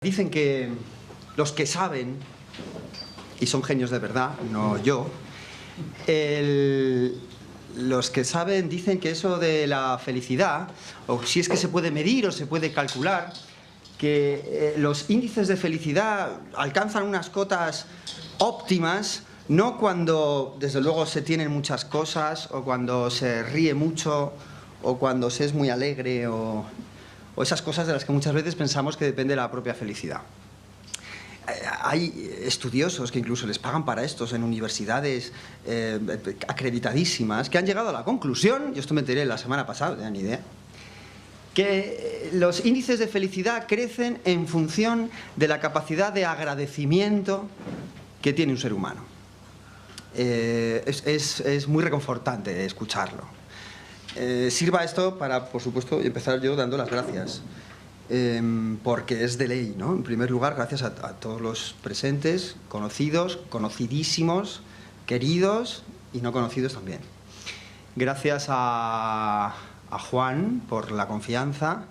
Dicen que los que saben, y son genios de verdad, no yo, los que saben dicen que eso de la felicidad, o si es que se puede medir o se puede calcular, que los índices de felicidad alcanzan unas cotas óptimas, no cuando desde luego se tienen muchas cosas, o cuando se ríe mucho, o cuando se es muy alegre, o esas cosas de las que muchas veces pensamos que depende de la propia felicidad. Hay estudiosos que incluso les pagan para estos en universidades acreditadísimas, que han llegado a la conclusión, yo esto me enteré la semana pasada, no tenía ni idea, que los índices de felicidad crecen en función de la capacidad de agradecimiento que tiene un ser humano. Es muy reconfortante escucharlo. Sirva esto para, por supuesto, empezar yo dando las gracias, porque es de ley, ¿no? En primer lugar, gracias a todos los presentes, conocidos, conocidísimos, queridos y no conocidos también. Gracias a Juan por la confianza.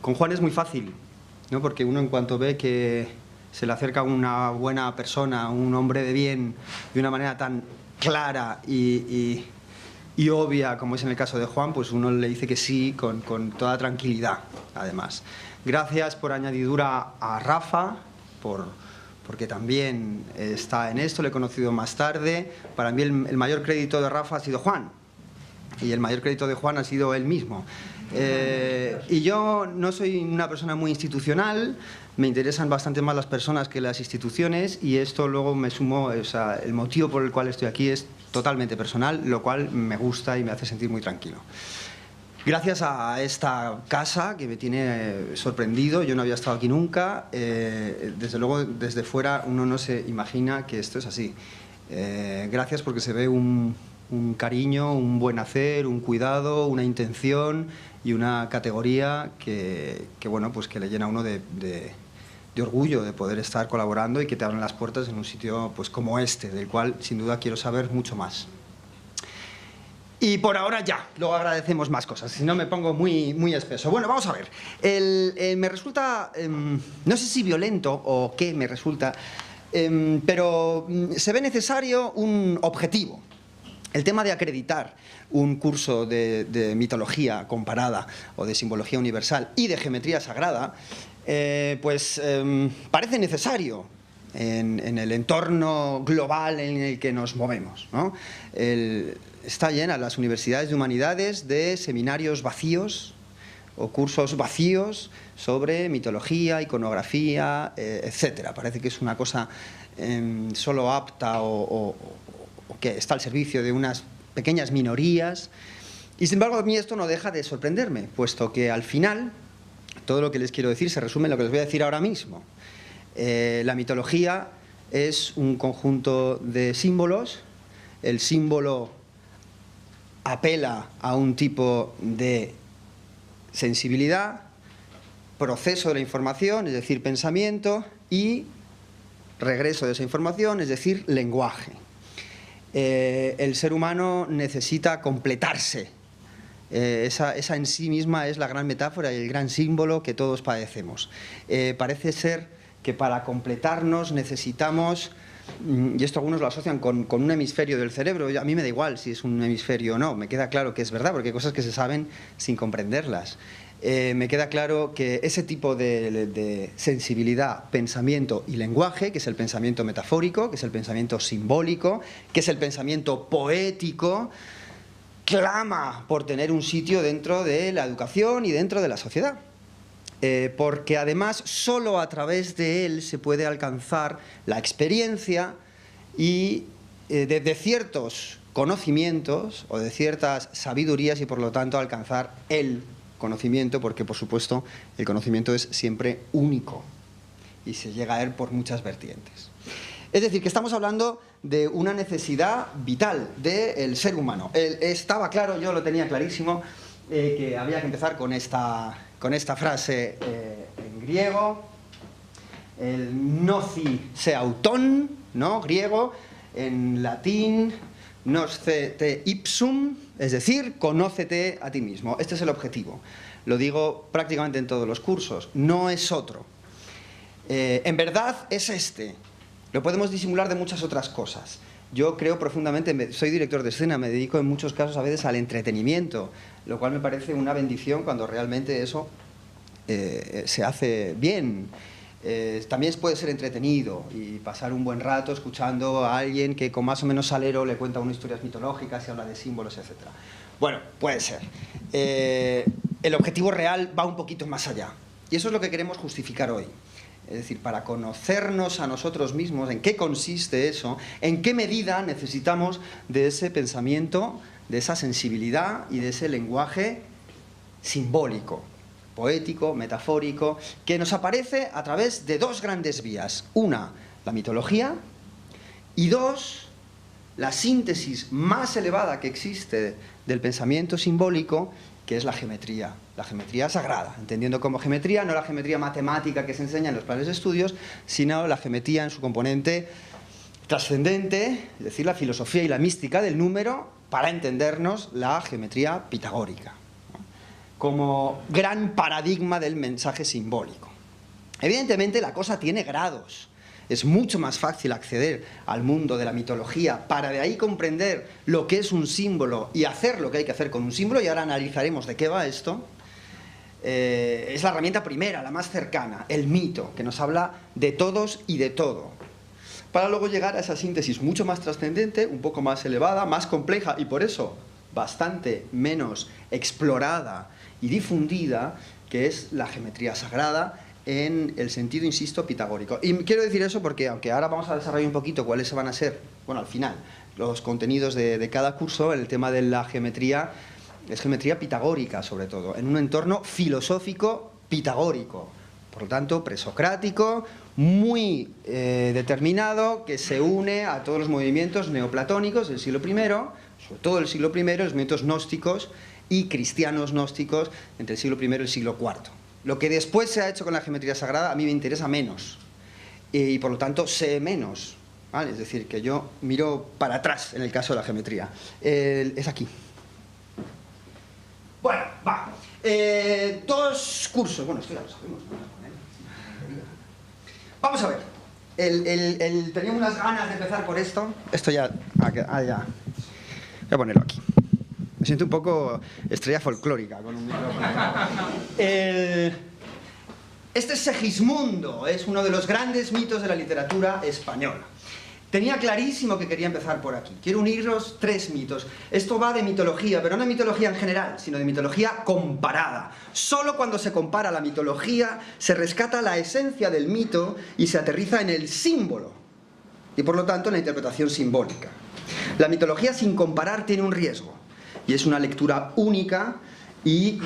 Con Juan es muy fácil, ¿no? Porque uno, en cuanto ve que se le acerca una buena persona, un hombre de bien, de una manera tan clara y obvia como es en el caso de Juan, pues uno le dice que sí con toda tranquilidad, además. Gracias por añadidura a Rafa, porque también está en esto, le he conocido más tarde. Para mí el mayor crédito de Rafa ha sido Juan, y el mayor crédito de Juan ha sido él mismo. Y yo no soy una persona muy institucional, me interesan bastante más las personas que las instituciones, y esto luego me sumo, o sea, el motivo por el cual estoy aquí es totalmente personal, lo cual me gusta y me hace sentir muy tranquilo. Gracias a esta casa que me tiene sorprendido, yo no había estado aquí nunca, desde luego desde fuera uno no se imagina que esto es así. Gracias porque se ve un cariño, un buen hacer, un cuidado, una intención y una categoría que bueno, pues que le llena a uno de orgullo de poder estar colaborando y que te abran las puertas en un sitio pues como este, del cual sin duda quiero saber mucho más. Y por ahora ya, luego agradecemos más cosas, si no me pongo muy espeso. Bueno, vamos a ver, me resulta, no sé si violento o qué me resulta, pero se ve necesario un objetivo. El tema de acreditar un curso de mitología comparada o de simbología universal y de geometría sagrada, parece necesario en el entorno global en el que nos movemos, ¿no? Está llena las universidades de humanidades de seminarios vacíos o cursos vacíos sobre mitología, iconografía, etcétera. Parece que es una cosa solo apta o que está al servicio de unas pequeñas minorías, y sin embargo a mí esto no deja de sorprenderme, puesto que al final todo lo que les quiero decir se resume en lo que les voy a decir ahora mismo. La mitología es un conjunto de símbolos, el símbolo apela a un tipo de sensibilidad, proceso de la información, es decir, pensamiento, y regreso de esa información, es decir, lenguaje. El ser humano necesita completarse. Esa en sí misma es la gran metáfora y el gran símbolo que todos padecemos. Parece ser que para completarnos necesitamos, y esto algunos lo asocian con un hemisferio del cerebro, a mí me da igual si es un hemisferio o no, me queda claro que es verdad, porque hay cosas que se saben sin comprenderlas. Me queda claro que ese tipo de sensibilidad, pensamiento y lenguaje, que es el pensamiento metafórico, que es el pensamiento simbólico, que es el pensamiento poético, clama por tener un sitio dentro de la educación y dentro de la sociedad. Porque además solo a través de él se puede alcanzar la experiencia y de ciertos conocimientos o de ciertas sabidurías, y por lo tanto alcanzar el conocimiento, porque por supuesto el conocimiento es siempre único y se llega a él por muchas vertientes. Es decir, que estamos hablando de una necesidad vital del ser humano. Estaba claro, yo lo tenía clarísimo, que había que empezar con esta frase en griego, el gnosi se auton, ¿no? Griego, en latín, gnosce ipsum, es decir, conócete a ti mismo. Este es el objetivo. Lo digo prácticamente en todos los cursos, no es otro. En verdad es este. Lo podemos disimular de muchas otras cosas. Yo creo profundamente, soy director de escena, me dedico en muchos casos a veces al entretenimiento, lo cual me parece una bendición cuando realmente eso se hace bien. También puede ser entretenido y pasar un buen rato escuchando a alguien que con más o menos salero le cuenta unas historias mitológicas y habla de símbolos, etc. Bueno, puede ser. El objetivo real va un poquito más allá. Y eso es lo que queremos justificar hoy. Es decir, para conocernos a nosotros mismos, en qué consiste eso, en qué medida necesitamos de ese pensamiento, de esa sensibilidad y de ese lenguaje simbólico, poético, metafórico, que nos aparece a través de dos grandes vías. Una, la mitología, y dos, la síntesis más elevada que existe del pensamiento simbólico, que es la geometría sagrada, entendiendo como geometría, no la geometría matemática que se enseña en los planes de estudios, sino la geometría en su componente trascendente, es decir, la filosofía y la mística del número, para entendernos la geometría pitagórica, ¿no?, como gran paradigma del mensaje simbólico. Evidentemente la cosa tiene grados. Es mucho más fácil acceder al mundo de la mitología para de ahí comprender lo que es un símbolo y hacer lo que hay que hacer con un símbolo, y ahora analizaremos de qué va esto. Es la herramienta primera, la más cercana, el mito, que nos habla de todos y de todo, para luego llegar a esa síntesis mucho más trascendente, un poco más elevada, más compleja y por eso bastante menos explorada y difundida, que es la geometría sagrada, en el sentido, insisto, pitagórico. Y quiero decir eso porque, aunque ahora vamos a desarrollar un poquito cuáles van a ser, bueno, al final, los contenidos de cada curso, el tema de la geometría es geometría pitagórica, sobre todo, en un entorno filosófico pitagórico, por lo tanto, presocrático, muy determinado, que se une a todos los movimientos neoplatónicos del siglo I, sobre todo del siglo I, los movimientos gnósticos y cristianos gnósticos entre el siglo I y el siglo IV. Lo que después se ha hecho con la geometría sagrada a mí me interesa menos y por lo tanto sé menos, ¿vale? Es decir, que yo miro para atrás en el caso de la geometría. Es aquí. Bueno, va. Dos cursos. Bueno, esto ya lo sabemos, ¿no? Vamos a ver. Teníamos unas ganas de empezar por esto. Esto ya... ya. Voy a ponerlo aquí. Me siento un poco estrella folclórica con un micrófono. Este es Segismundo, es uno de los grandes mitos de la literatura española. Tenía clarísimo que quería empezar por aquí. Quiero uniros tres mitos. Esto va de mitología, pero no de mitología en general, sino de mitología comparada. Solo cuando se compara la mitología se rescata la esencia del mito y se aterriza en el símbolo, y por lo tanto en la interpretación simbólica. La mitología sin comparar tiene un riesgo, y es una lectura única y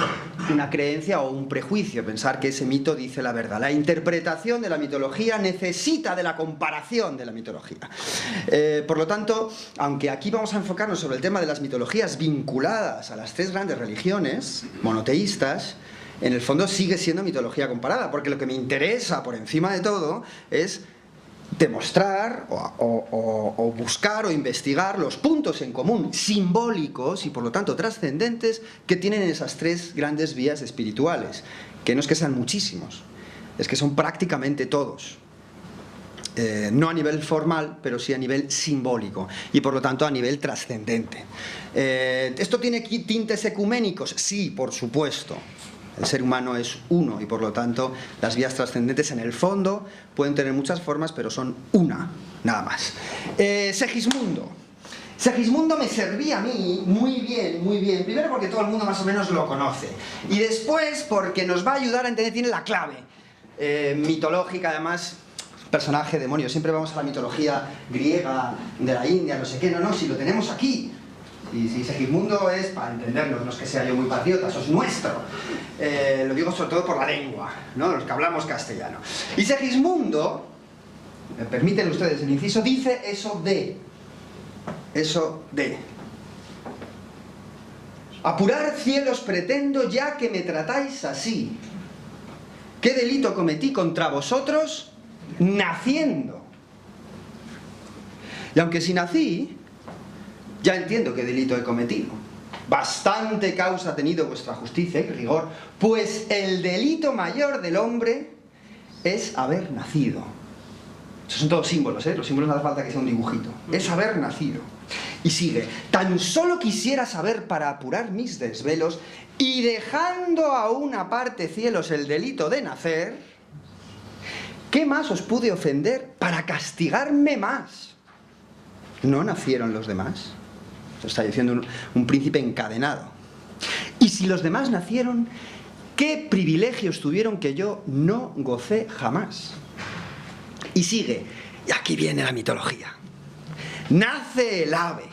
una creencia o un prejuicio, pensar que ese mito dice la verdad. La interpretación de la mitología necesita de la comparación de la mitología. Por lo tanto, aunque aquí vamos a enfocarnos sobre el tema de las mitologías vinculadas a las tres grandes religiones monoteístas, en el fondo sigue siendo mitología comparada, porque lo que me interesa por encima de todo es demostrar o buscar o investigar los puntos en común simbólicos y por lo tanto trascendentes que tienen esas tres grandes vías espirituales, que no es que sean muchísimos, es que son prácticamente todos, no a nivel formal, pero sí a nivel simbólico y por lo tanto a nivel trascendente. ¿Esto tiene tintes ecuménicos? Sí, por supuesto. El ser humano es uno y por lo tanto las vías trascendentes en el fondo pueden tener muchas formas, pero son una, nada más. Segismundo. Segismundo me servía a mí muy bien. Primero porque todo el mundo más o menos lo conoce. Y después porque nos va a ayudar a entender, tiene la clave mitológica, además, personaje, demonio. Siempre vamos a la mitología griega, de la India, no sé qué. No, si lo tenemos aquí. Y si Segismundo es, para entendernos, no es que sea yo muy patriota, eso es nuestro. Lo digo sobre todo por la lengua, ¿no? Los que hablamos castellano. Y Segismundo, me permiten ustedes el inciso, dice eso de. Apurar cielos pretendo ya que me tratáis así. ¿Qué delito cometí contra vosotros naciendo? Y aunque si nací, ya entiendo qué delito he cometido. Bastante causa ha tenido vuestra justicia y rigor, pues el delito mayor del hombre es haber nacido. Estos son todos símbolos, ¿eh? Los símbolos no hace falta que sea un dibujito. Es haber nacido. Y sigue, tan solo quisiera saber para apurar mis desvelos y dejando a una parte, cielos, el delito de nacer, ¿qué más os pude ofender para castigarme más? ¿No nacieron los demás? Esto está diciendo un príncipe encadenado. Y si los demás nacieron, ¿qué privilegios tuvieron que yo no gocé jamás? Y sigue, y aquí viene la mitología. Nace el ave,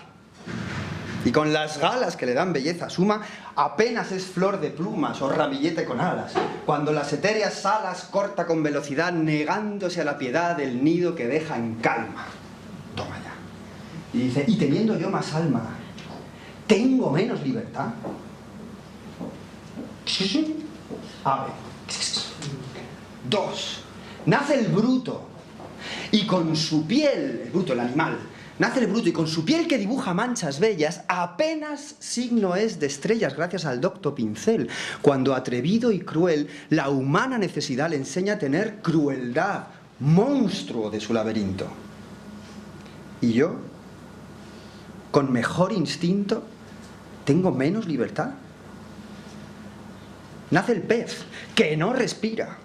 y con las galas que le dan belleza suma, apenas es flor de plumas o ramillete con alas, cuando las etéreas alas corta con velocidad, negándose a la piedad del nido que deja en calma. Toma ya. Y dice, y teniendo yo más alma, ¿tengo menos libertad? Ave. 2. Nace el bruto, y con su piel, el bruto, el animal, nace el bruto y con su piel que dibuja manchas bellas, apenas signo es de estrellas gracias al docto pincel, cuando atrevido y cruel, la humana necesidad le enseña a tener crueldad, monstruo de su laberinto. Y yo, con mejor instinto, ¿tengo menos libertad? Nace el pez, que no respira.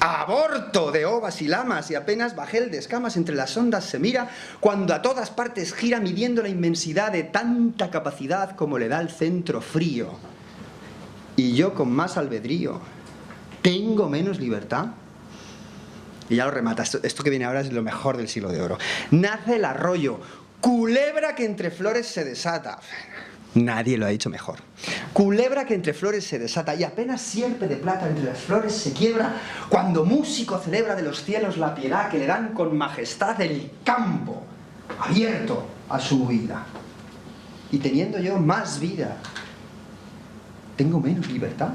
Aborto de ovas y lamas y apenas bajel de escamas entre las ondas se mira, cuando a todas partes gira midiendo la inmensidad de tanta capacidad como le da el centro frío. Y yo con más albedrío, ¿tengo menos libertad? Y ya lo remata, esto que viene ahora es lo mejor del siglo de oro. Nace el arroyo, culebra que entre flores se desata. Nadie lo ha dicho mejor. Culebra que entre flores se desata y apenas sierpe de plata entre las flores se quiebra, cuando músico celebra de los cielos la piedad que le dan con majestad el campo abierto a su huida. Y teniendo yo más vida, ¿tengo menos libertad?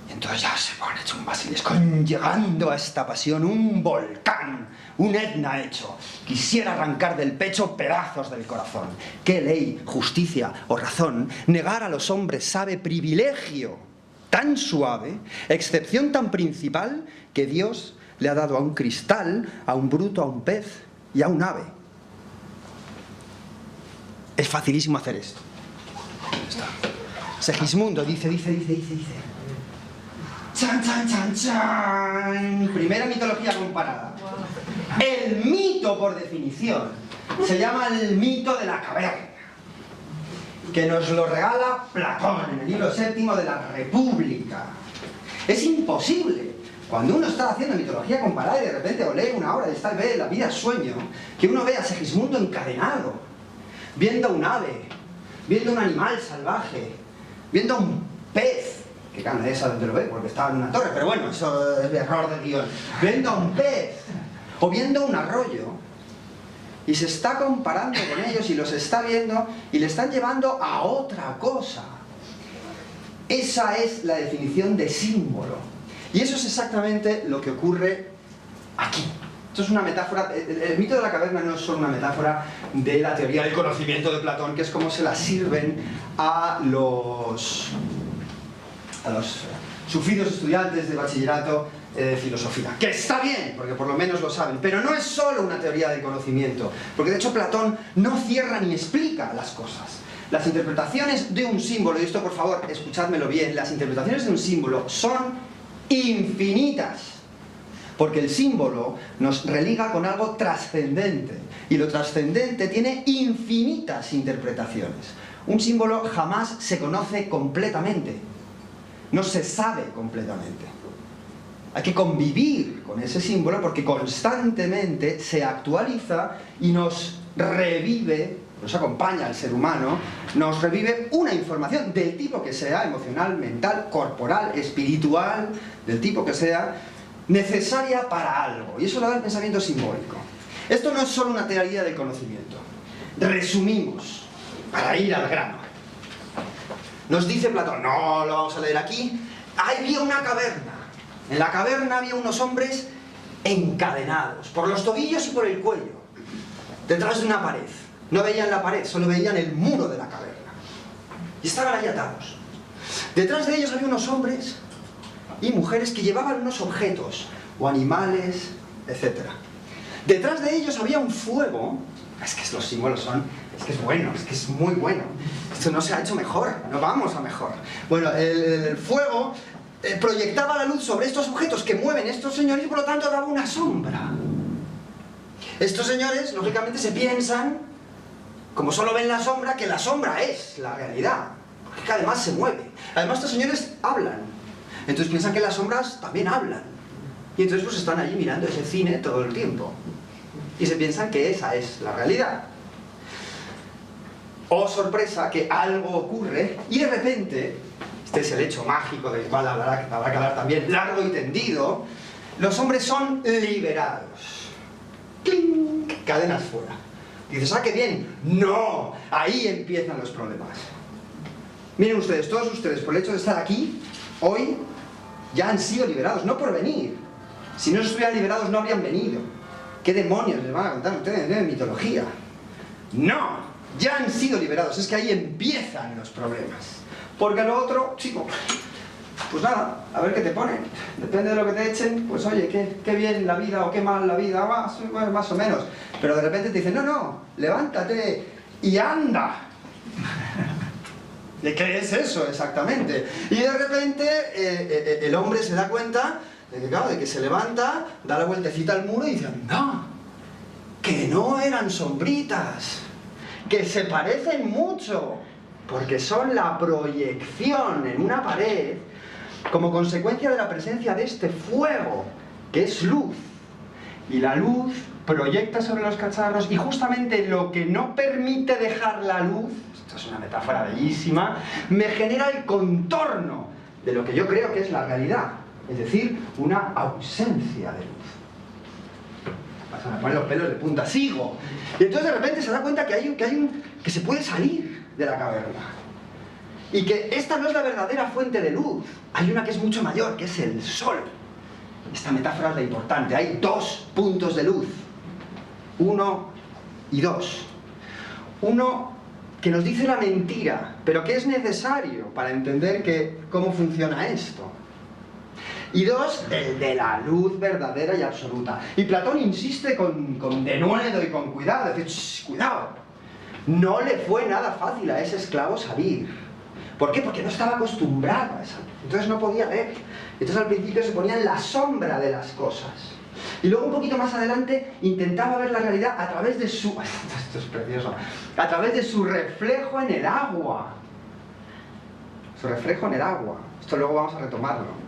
Y entonces ya se pone hecho un basilisco, llegando a esta pasión, un volcán, un Etna hecho. Quisiera arrancar del pecho pedazos del corazón. ¿Qué ley, justicia o razón negar a los hombres sabe privilegio tan suave, excepción tan principal, que Dios le ha dado a un cristal, a un bruto, a un pez y a un ave? Es facilísimo hacer esto. Está. Segismundo dice. ¡Chan, chan, chan, chan! Primera mitología comparada. El mito, por definición, se llama el mito de la caverna, que nos lo regala Platón en el libro séptimo de la República. Es imposible, cuando uno está haciendo mitología comparada y de repente o lee una obra de esta ve La vida es sueño, que uno ve a Segismundo encadenado, viendo un ave, viendo un animal salvaje, viendo un pez, que claro, nadie sabe dónde lo ve porque estaba en una torre, pero bueno, eso es error del guión. Viendo a un pez o viendo un arroyo y se está comparando con ellos y los está viendo y le están llevando a otra cosa. Esa es la definición de símbolo. Y eso es exactamente lo que ocurre aquí. Esto es una metáfora, el mito de la caverna no es solo una metáfora de la teoría del conocimiento de Platón, que es como se la sirven a los sufridos estudiantes de bachillerato de filosofía. Que está bien, porque por lo menos lo saben, pero no es solo una teoría del conocimiento, porque de hecho Platón no cierra ni explica las cosas. Las interpretaciones de un símbolo, y esto por favor, escuchádmelo bien, las interpretaciones de un símbolo son infinitas, porque el símbolo nos religa con algo trascendente, y lo trascendente tiene infinitas interpretaciones. Un símbolo jamás se conoce completamente, no se sabe completamente. Hay que convivir con ese símbolo porque constantemente se actualiza y nos revive, nos acompaña al ser humano, nos revive una información del tipo que sea, emocional, mental, corporal, espiritual, del tipo que sea, necesaria para algo. Y eso lo da el pensamiento simbólico. Esto no es solo una teoría del conocimiento. Resumimos, para ir al grano. Nos dice Platón, no lo vamos a leer aquí, había una caverna. En la caverna había unos hombres encadenados, por los tobillos y por el cuello, detrás de una pared. No veían la pared, solo veían el muro de la caverna. Y estaban ahí atados. Detrás de ellos había unos hombres, y mujeres que llevaban unos objetos, o animales, etc. Detrás de ellos había un fuego. Es que los símbolos son... Es que es bueno, es que es muy bueno. Esto no se ha hecho mejor, no vamos a mejor. Bueno, el fuego proyectaba la luz sobre estos objetos que mueven estos señores y por lo tanto daba una sombra. Estos señores, lógicamente, se piensan, como solo ven la sombra, que la sombra es la realidad. Porque además se mueve. Además, estos señores hablan. Entonces piensan que las sombras también hablan. Y entonces pues están allí mirando ese cine todo el tiempo. Y se piensan que esa es la realidad. Oh, sorpresa, que algo ocurre y de repente, este es el hecho mágico del cual habrá que hablar también largo y tendido, los hombres son liberados. ¡Cling! Cadenas fuera. Dices, ¡ah, qué bien! ¡No! Ahí empiezan los problemas. Miren ustedes, todos ustedes, por el hecho de estar aquí, hoy, ya han sido liberados, no por venir. Si no estuvieran liberados no habrían venido. ¿Qué demonios les van a contar ustedes de mitología? ¡No! Ya han sido liberados, es que ahí empiezan los problemas. Porque lo otro, chico, pues nada, a ver qué te ponen. Depende de lo que te echen, pues oye, qué bien la vida o qué mal la vida, más o menos. Pero de repente te dicen, no, levántate y anda. ¿De qué es eso exactamente? Y de repente el hombre se da cuenta de que, claro, de que se levanta, da la vueltecita al muro y dice, no, que no eran sombritas, que se parecen mucho, porque son la proyección en una pared como consecuencia de la presencia de este fuego, que es luz. Y la luz proyecta sobre los cacharros y justamente lo que no permite dejar la luz, esto es una metáfora bellísima, me genera el contorno de lo que yo creo que es la realidad, es decir, una ausencia de luz. Se me ponen los pelos de punta, sigo. Y entonces de repente se da cuenta que se puede salir de la caverna. Y que esta no es la verdadera fuente de luz. Hay una que es mucho mayor, que es el sol. Esta metáfora es la importante. Hay dos puntos de luz. 1 y 2. Uno que nos dice la mentira, pero que es necesario para entender cómo funciona esto. Y 2, el de la luz verdadera y absoluta. Y Platón insiste con denuedo y con cuidado, dice, cuidado, no le fue nada fácil a ese esclavo salir. ¿Por qué? Porque no estaba acostumbrado a esa luz, entonces no podía ver. Entonces al principio se ponía en la sombra de las cosas. Y luego un poquito más adelante intentaba ver la realidad a través de su... Esto es precioso. A través de su reflejo en el agua. Su reflejo en el agua. Esto luego vamos a retomarlo.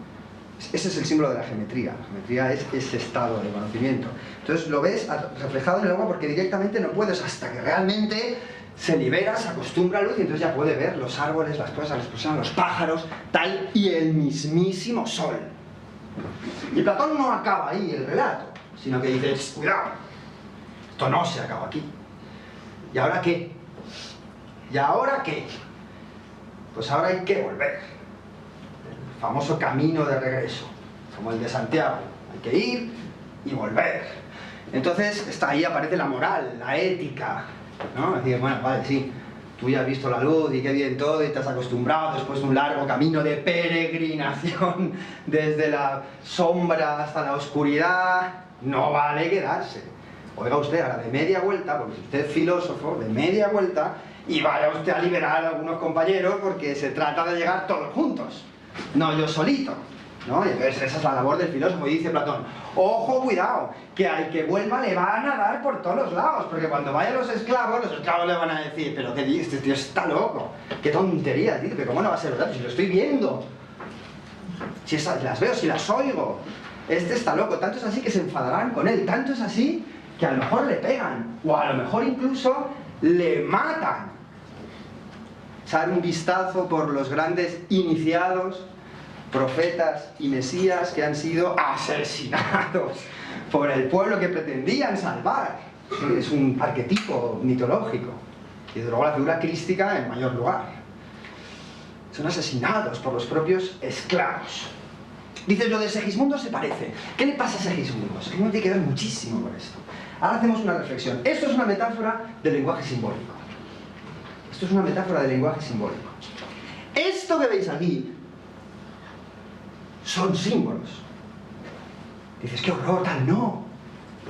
Ese es el símbolo de la geometría. La geometría es ese estado de conocimiento. Entonces lo ves reflejado en el agua porque directamente no puedes hasta que realmente se libera, se acostumbra a la luz y entonces ya puede ver los árboles, las cosas, las personas, los pájaros, tal, y el mismísimo sol. Y Platón no acaba ahí el relato, sino que dice, cuidado, esto no se acaba aquí. ¿Y ahora qué? ¿Y ahora qué? Pues ahora hay que volver. Famoso camino de regreso, como el de Santiago. Hay que ir y volver. Entonces, ahí aparece la moral, la ética, ¿no? Es decir, bueno, vale, sí, tú ya has visto la luz y qué bien todo y te has acostumbrado después de un largo camino de peregrinación desde la sombra hasta la oscuridad. No vale quedarse. Oiga usted, ahora de media vuelta, porque usted es filósofo, de media vuelta, y vaya usted a liberar a algunos compañeros porque se trata de llegar todos juntos. No yo solito, ¿no? Y entonces esa es la labor del filósofo. Y dice Platón, ojo, cuidado, que al que vuelva le van a dar por todos los lados, porque cuando vayan los esclavos le van a decir, pero ¿qué dices? Este tío está loco, qué tontería, tío, pero ¿cómo no va a ser verdad? Si lo estoy viendo, si las veo, si las oigo, este está loco. Tanto es así que se enfadarán con él, tanto es así que a lo mejor le pegan, o a lo mejor incluso le matan. Echar un vistazo por los grandes iniciados, profetas y mesías que han sido asesinados por el pueblo que pretendían salvar. Es un arquetipo mitológico. Y desde luego la figura crística en mayor lugar. Son asesinados por los propios esclavos. Dices, lo de Segismundo se parece. ¿Qué le pasa a Segismundo? Segismundo tiene que ver muchísimo con esto. Ahora hacemos una reflexión. Esto es una metáfora del lenguaje simbólico. Esto es una metáfora del lenguaje simbólico. Esto que veis aquí son símbolos. Dices, qué horror, tal, no.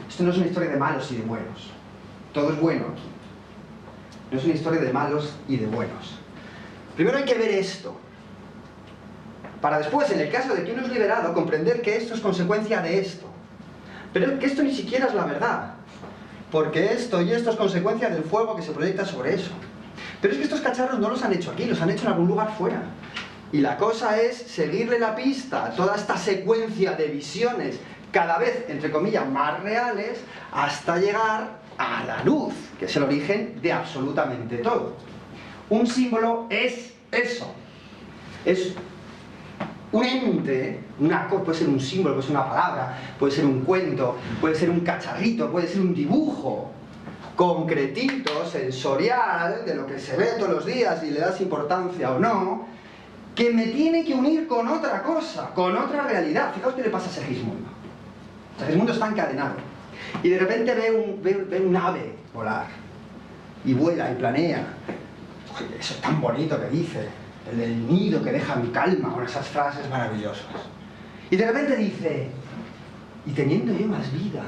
Esto no es una historia de malos y de buenos. Todo es bueno aquí. No es una historia de malos y de buenos. Primero hay que ver esto, para después, en el caso de que uno es liberado, comprender que esto es consecuencia de esto. Pero que esto ni siquiera es la verdad, porque esto y esto es consecuencia del fuego que se proyecta sobre eso. Pero es que estos cacharros no los han hecho aquí, los han hecho en algún lugar fuera. Y la cosa es seguirle la pista a toda esta secuencia de visiones, cada vez, entre comillas, más reales, hasta llegar a la luz, que es el origen de absolutamente todo. Un símbolo es eso. Es un ente, puede ser un símbolo, puede ser una palabra, puede ser un cuento, puede ser un cacharrito, puede ser un dibujo concretito, sensorial, de lo que se ve todos los días y le das importancia o no, que me tiene que unir con otra cosa, con otra realidad. Fijaos qué le pasa a Segismundo. Segismundo está encadenado y de repente ve un ave volar y vuela y planea. Oye, eso es tan bonito que dice, el del nido que deja en calma, con esas frases maravillosas. Y de repente dice, y teniendo yo más vida,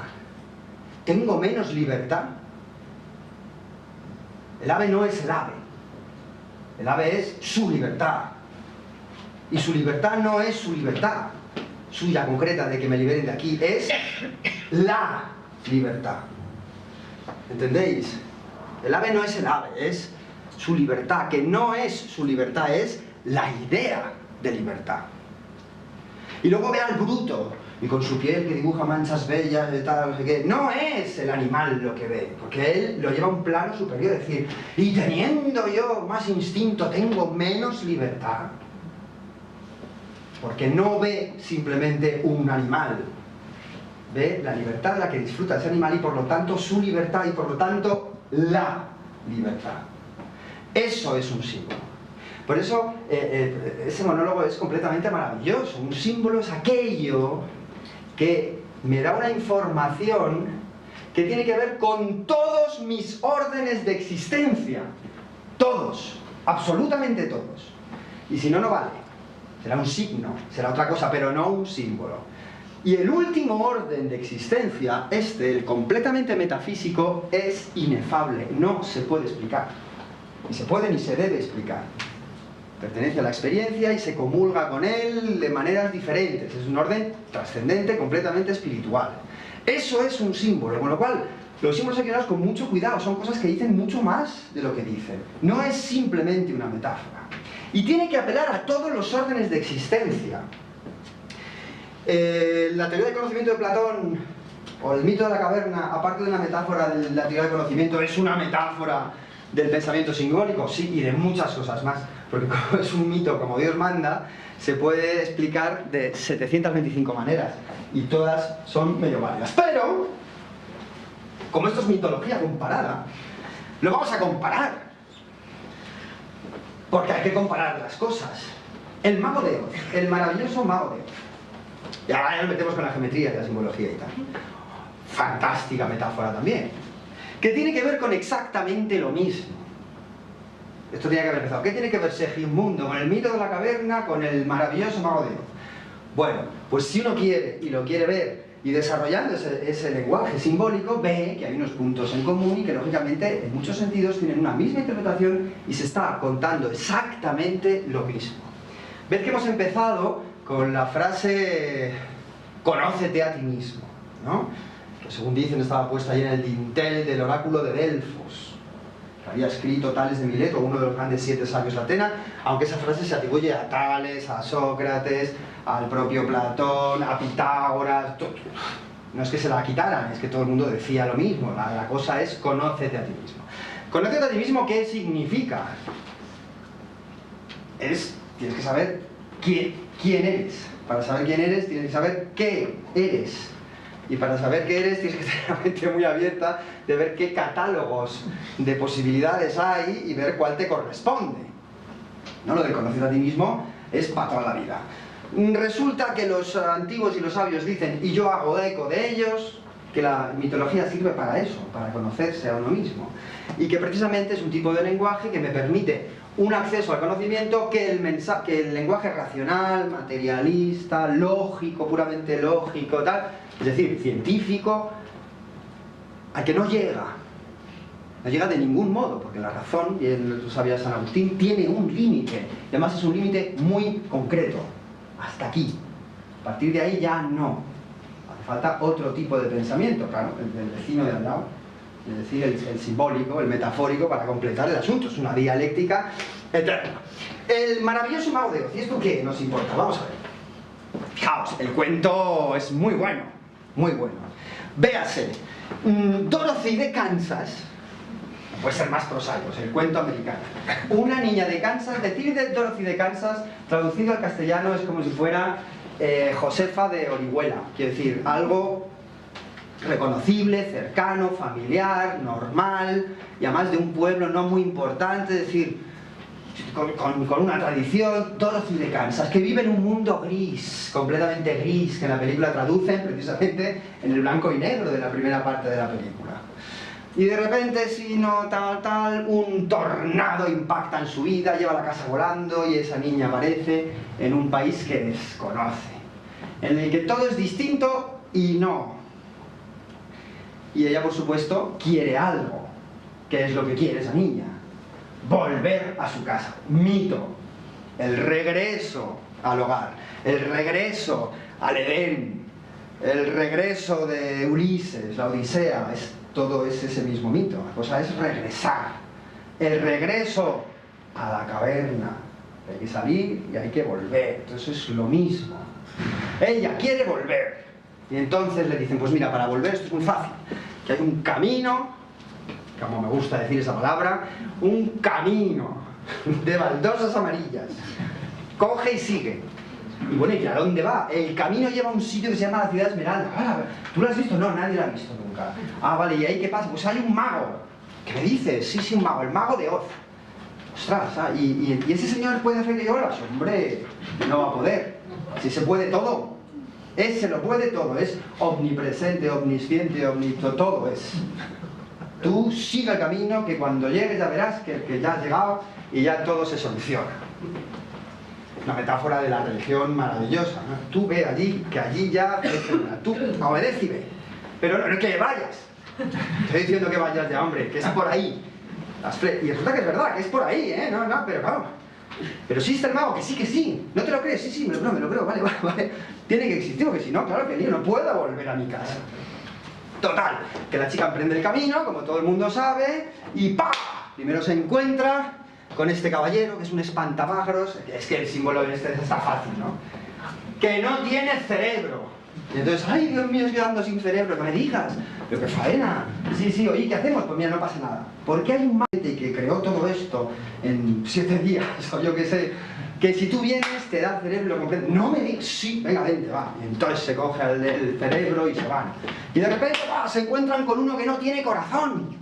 ¿tengo menos libertad? El ave no es el ave. El ave es su libertad. Y su libertad no es su libertad suya concreta de que me liberen de aquí, es la libertad. ¿Entendéis? El ave no es el ave, es su libertad, que no es su libertad, es la idea de libertad. Y luego ve al bruto, y con su piel que dibuja manchas bellas y tal, no sé qué. No es el animal lo que ve, porque él lo lleva a un plano superior, es decir, y teniendo yo más instinto, tengo menos libertad. Porque no ve simplemente un animal, ve la libertad de la que disfruta ese animal y por lo tanto su libertad y por lo tanto la libertad. Eso es un símbolo. Por eso ese monólogo es completamente maravilloso. Un símbolo es aquello que me da una información que tiene que ver con todos mis órdenes de existencia. Todos, absolutamente todos. Y si no, no vale. Será un signo, será otra cosa, pero no un símbolo. Y el último orden de existencia, el completamente metafísico, es inefable, no se puede explicar. Ni se puede ni se debe explicar. Pertenece a la experiencia y se comulga con él de maneras diferentes. Es un orden trascendente, completamente espiritual. Eso es un símbolo, con lo cual los símbolos hay que darlos con mucho cuidado. Son cosas que dicen mucho más de lo que dicen. No es simplemente una metáfora. Y tiene que apelar a todos los órdenes de existencia. La teoría del conocimiento de Platón, o el mito de la caverna, aparte de una metáfora de la teoría del conocimiento, es una metáfora del pensamiento simbólico, sí, y de muchas cosas más. Porque como es un mito como Dios manda, se puede explicar de 725 maneras, y todas son medio válidas. Pero, como esto es mitología comparada, lo vamos a comparar. Porque hay que comparar las cosas. El mago de Oz, el maravilloso mago de Oz. Y ahora ya nos metemos con la geometría y la simbología y tal. Fantástica metáfora también. Que tiene que ver con exactamente lo mismo. Esto tenía que haber empezado. ¿Qué tiene que ver Segismundo con el mito de la caverna, con el maravilloso mago de Oz? Bueno, pues si uno quiere y lo quiere ver, y desarrollando ese lenguaje simbólico, ve que hay unos puntos en común y que lógicamente en muchos sentidos tienen una misma interpretación y se está contando exactamente lo mismo. Ved que hemos empezado con la frase «conócete a ti mismo», ¿no? Que según dicen estaba puesta ahí en el dintel del oráculo de Delfos, que había escrito Tales de Mileto, uno de los grandes 7 sabios de Atena, aunque esa frase se atribuye a Tales, a Sócrates, al propio Platón, a Pitágoras. No es que se la quitaran, es que todo el mundo decía lo mismo. La cosa es conócete a ti mismo. Conócete a ti mismo, ¿qué significa? Tienes que saber quién eres. Para saber quién eres, tienes que saber qué eres. Y para saber qué eres, tienes que tener la mente muy abierta de ver qué catálogos de posibilidades hay y ver cuál te corresponde. ¿No? Lo de conocer a ti mismo es para toda la vida. Resulta que los antiguos y los sabios dicen, y yo hago eco de ellos, que la mitología sirve para eso, para conocerse a uno mismo. Y que precisamente es un tipo de lenguaje que me permite un acceso al conocimiento que el lenguaje racional, materialista, lógico, puramente lógico, tal, es decir, científico, al que no llega. No llega de ningún modo, porque la razón, y lo sabía San Agustín, tiene un límite. Y además es un límite muy concreto. Hasta aquí. A partir de ahí ya no. Hace falta otro tipo de pensamiento, claro, el del vecino de al lado. Es decir, el simbólico, el metafórico, para completar el asunto. Es una dialéctica eterna. El maravilloso mago de Oz. ¿Y esto qué nos importa? Vamos a ver. Fijaos, el cuento es muy bueno. Muy bueno. Véase. Dorothy de Kansas. Puede ser más prosaico, el cuento americano. Una niña de Kansas, decir de Dorothy de Kansas, traducido al castellano es como si fuera Josefa de Orihuela. Quiero decir, algo reconocible, cercano, familiar, normal, y además de un pueblo no muy importante, es decir, con una tradición. Dorothy de Kansas, que vive en un mundo gris, completamente gris, que en la película traducen precisamente en el blanco y negro de la primera parte de la película. Y de repente, si no, tal, un tornado impacta en su vida, lleva la casa volando y esa niña aparece en un país que desconoce, en el que todo es distinto y no. Y ella, por supuesto, quiere algo. ¿Qué es lo que quiere esa niña? Volver a su casa. Mito. El regreso al hogar. El regreso al Edén. El regreso de Ulises, la Odisea. Todo es ese mismo mito. La cosa es regresar. El regreso a la caverna. Hay que salir y hay que volver. Entonces es lo mismo. Ella quiere volver. Y entonces le dicen, pues mira, para volver esto es muy fácil. Que hay un camino, como me gusta decir esa palabra, un camino de baldosas amarillas. Coge y sigue. Y bueno, ¿y a dónde va? El camino lleva a un sitio que se llama la Ciudad Esmeralda. Ah, ¿tú lo has visto? No, nadie lo ha visto nunca. Ah, vale, ¿y ahí qué pasa? Pues hay un mago. ¿Qué me dices? Sí, un mago, el mago de Oz. Ostras, ¿y ese señor puede hacer que yo lo haga? Hombre, no va a poder. Si se puede todo. Ese lo puede todo, es omnipresente, omnisciente, todo es. Tú sigue el camino, que cuando llegues ya verás que ya has llegado y ya todo se soluciona. Una metáfora de la religión maravillosa, ¿no? Tú ve allí, que allí ya... Tú obedece y ve. Pero no es que vayas. Estoy diciendo que vayas ya, hombre, que es por ahí. Y resulta que es verdad, que es por ahí, ¿eh? No, pero claro. Pero sí está el mago, que sí. ¿No te lo crees? Sí, me lo creo, vale. Tiene que existir, porque si no, claro que yo no puedo volver a mi casa. Total, que la chica emprende el camino, como todo el mundo sabe, y ¡pah! Primero se encuentra con este caballero, que es un espantapájaros. Es que el símbolo este está fácil, ¿no? Que no tiene cerebro. Y entonces, ¡ay, Dios mío, estoy quedando sin cerebro! ¡Que me digas! ¡Pero qué faena! Sí, oye, ¿qué hacemos? Pues mira, no pasa nada. ¿Por qué hay un mate que creó todo esto en 7 días, o yo qué sé, que si tú vienes te da el cerebro completo? No me digas, sí, venga, vente, va. Y entonces se coge el cerebro y se van. Y de repente, se encuentran con uno que no tiene corazón.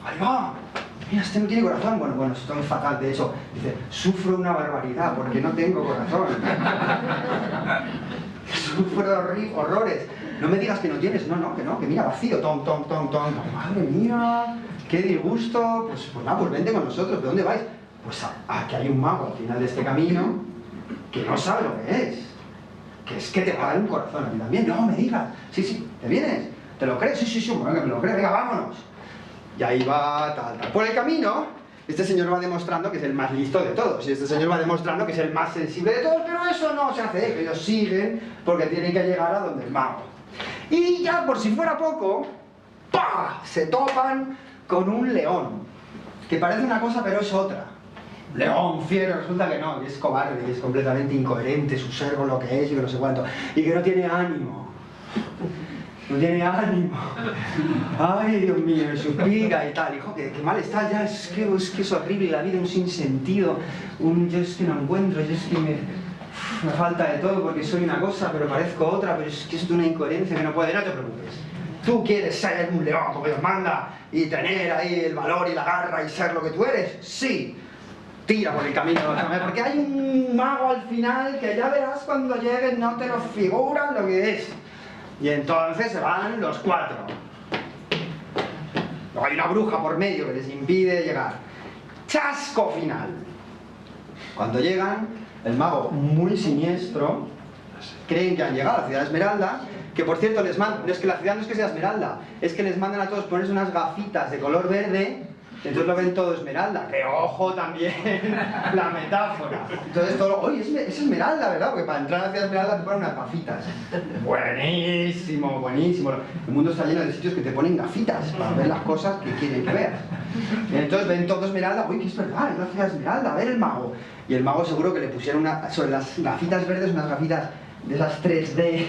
Ahí va. Mira, este no tiene corazón. Bueno, esto es fatal. De hecho, dice, sufro una barbaridad porque no tengo corazón. Sufro horrores. No me digas que no tienes, que mira, vacío, tom. Madre mía, qué disgusto. Pues nada, pues vente con nosotros. ¿De dónde vais? Pues aquí hay un mago al final de este camino que no sabe lo que es. Que es que te va a dar un corazón a mí también. No me digas. Sí, ¿te vienes? ¿Te lo crees? Sí, bueno, que me lo crees, venga, vámonos. Y ahí va, tal. Por el camino, este señor va demostrando que es el más listo de todos. Y este señor va demostrando que es el más sensible de todos, pero eso no se hace, que ellos siguen porque tienen que llegar a donde el mago. Y ya, por si fuera poco, ¡pah! Se topan con un león, que parece una cosa pero es otra. León, fiero, resulta que no, que es cobarde, que es completamente incoherente, su servo lo que es y que no sé cuánto, y que no tiene ánimo. No tiene ánimo. Ay, Dios mío, suspira y tal. Hijo, que mal está ya, es que es horrible la vida, un sinsentido. Yo es que no encuentro, yo es que me falta de todo porque soy una cosa, pero parezco otra, pero es que es de una incoherencia que no puede. No te preocupes. Tú quieres ser un león como Dios manda y tener ahí el valor y la garra y ser lo que tú eres. Sí. Tira por el camino, porque hay un mago al final que ya verás cuando llegues, no te lo figuran lo que es. Y entonces se van los 4. Luego hay una bruja por medio que les impide llegar. chasco final. Cuando llegan, el mago, muy siniestro, creen que han llegado a la ciudad de Esmeralda, que por cierto les mandan, no es que la ciudad no es que sea Esmeralda, es que les mandan a todos ponerse unas gafitas de color verde, entonces lo ven todo Esmeralda, que ojo también la metáfora. Entonces todo, oye, es Esmeralda, ¿verdad? Porque para entrar a la ciudad de Esmeralda te ponen unas gafitas. Buenísimo, buenísimo. El mundo está lleno de sitios que te ponen gafitas para ver las cosas que quieren que veas. Entonces ven todo Esmeralda, uy, que es verdad, es la ciudad de Esmeralda, a ver el mago. Y el mago seguro que le pusieron sobre las gafitas verdes unas gafitas de esas 3D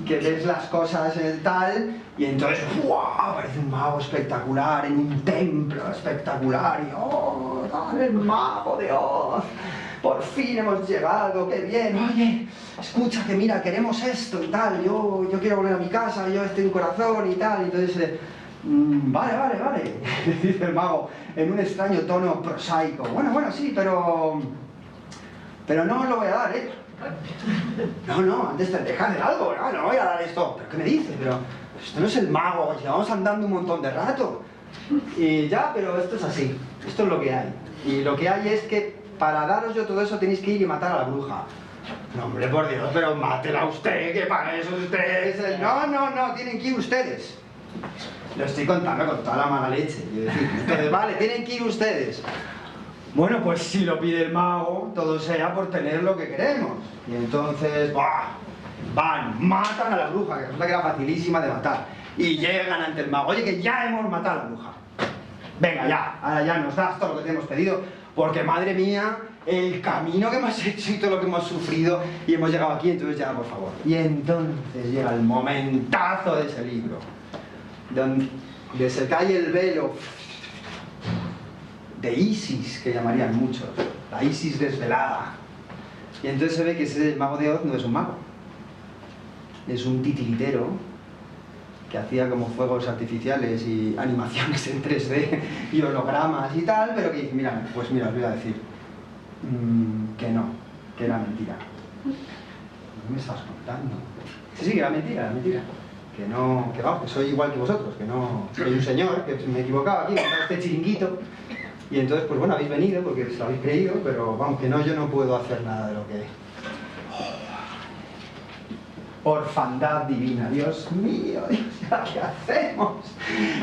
que ves las cosas tal, y entonces ¡wow! Aparece un mago espectacular en un templo espectacular y ¡oh! ¡Dale el mago de Oz! Por fin hemos llegado, qué bien, oye, escucha que mira, queremos esto y tal, yo quiero volver a mi casa, yo estoy en corazón y tal, y entonces vale, dice el mago en un extraño tono prosaico, bueno, sí, pero no os lo voy a dar, No, antes te dejas de algo, no voy a dar esto. ¿Pero qué me dices? Pero esto no es el mago, llevamos andando un montón de rato. Y ya, pero esto es así, esto es lo que hay. Y lo que hay es que para daros yo todo eso tenéis que ir y matar a la bruja. No, hombre, por Dios, pero mátela usted, que para eso ustedes... No, tienen que ir ustedes. Lo estoy contando con toda la mala leche. Entonces, vale, tienen que ir ustedes. Bueno, pues si lo pide el mago, todo sea por tener lo que queremos. Y entonces, matan a la bruja, que resulta que era facilísima de matar. Y llegan ante el mago, oye, que ya hemos matado a la bruja. Venga, ya, ahora ya nos das todo lo que te hemos pedido, porque madre mía, el camino que hemos hecho y todo lo que hemos sufrido, y hemos llegado aquí, entonces ya, por favor. Y entonces llega el momentazo de ese libro, donde se cae el velo de Isis, que llamarían muchos, la Isis desvelada. Y entonces se ve que ese mago de Oz no es un mago, es un titiritero que hacía como fuegos artificiales y animaciones en 3D y hologramas y tal, pero que dice, mira, os voy a decir que no, que era mentira. ¿Qué me estás contando? Sí, que era mentira, que no, que soy igual que vosotros, que no, soy un señor, que me equivocaba aquí, con este chiringuito. Y entonces, pues bueno, habéis venido porque os lo habéis creído, pero vamos, que no, yo no puedo hacer nada de lo que... Orfandad divina, Dios mío, ¿qué hacemos?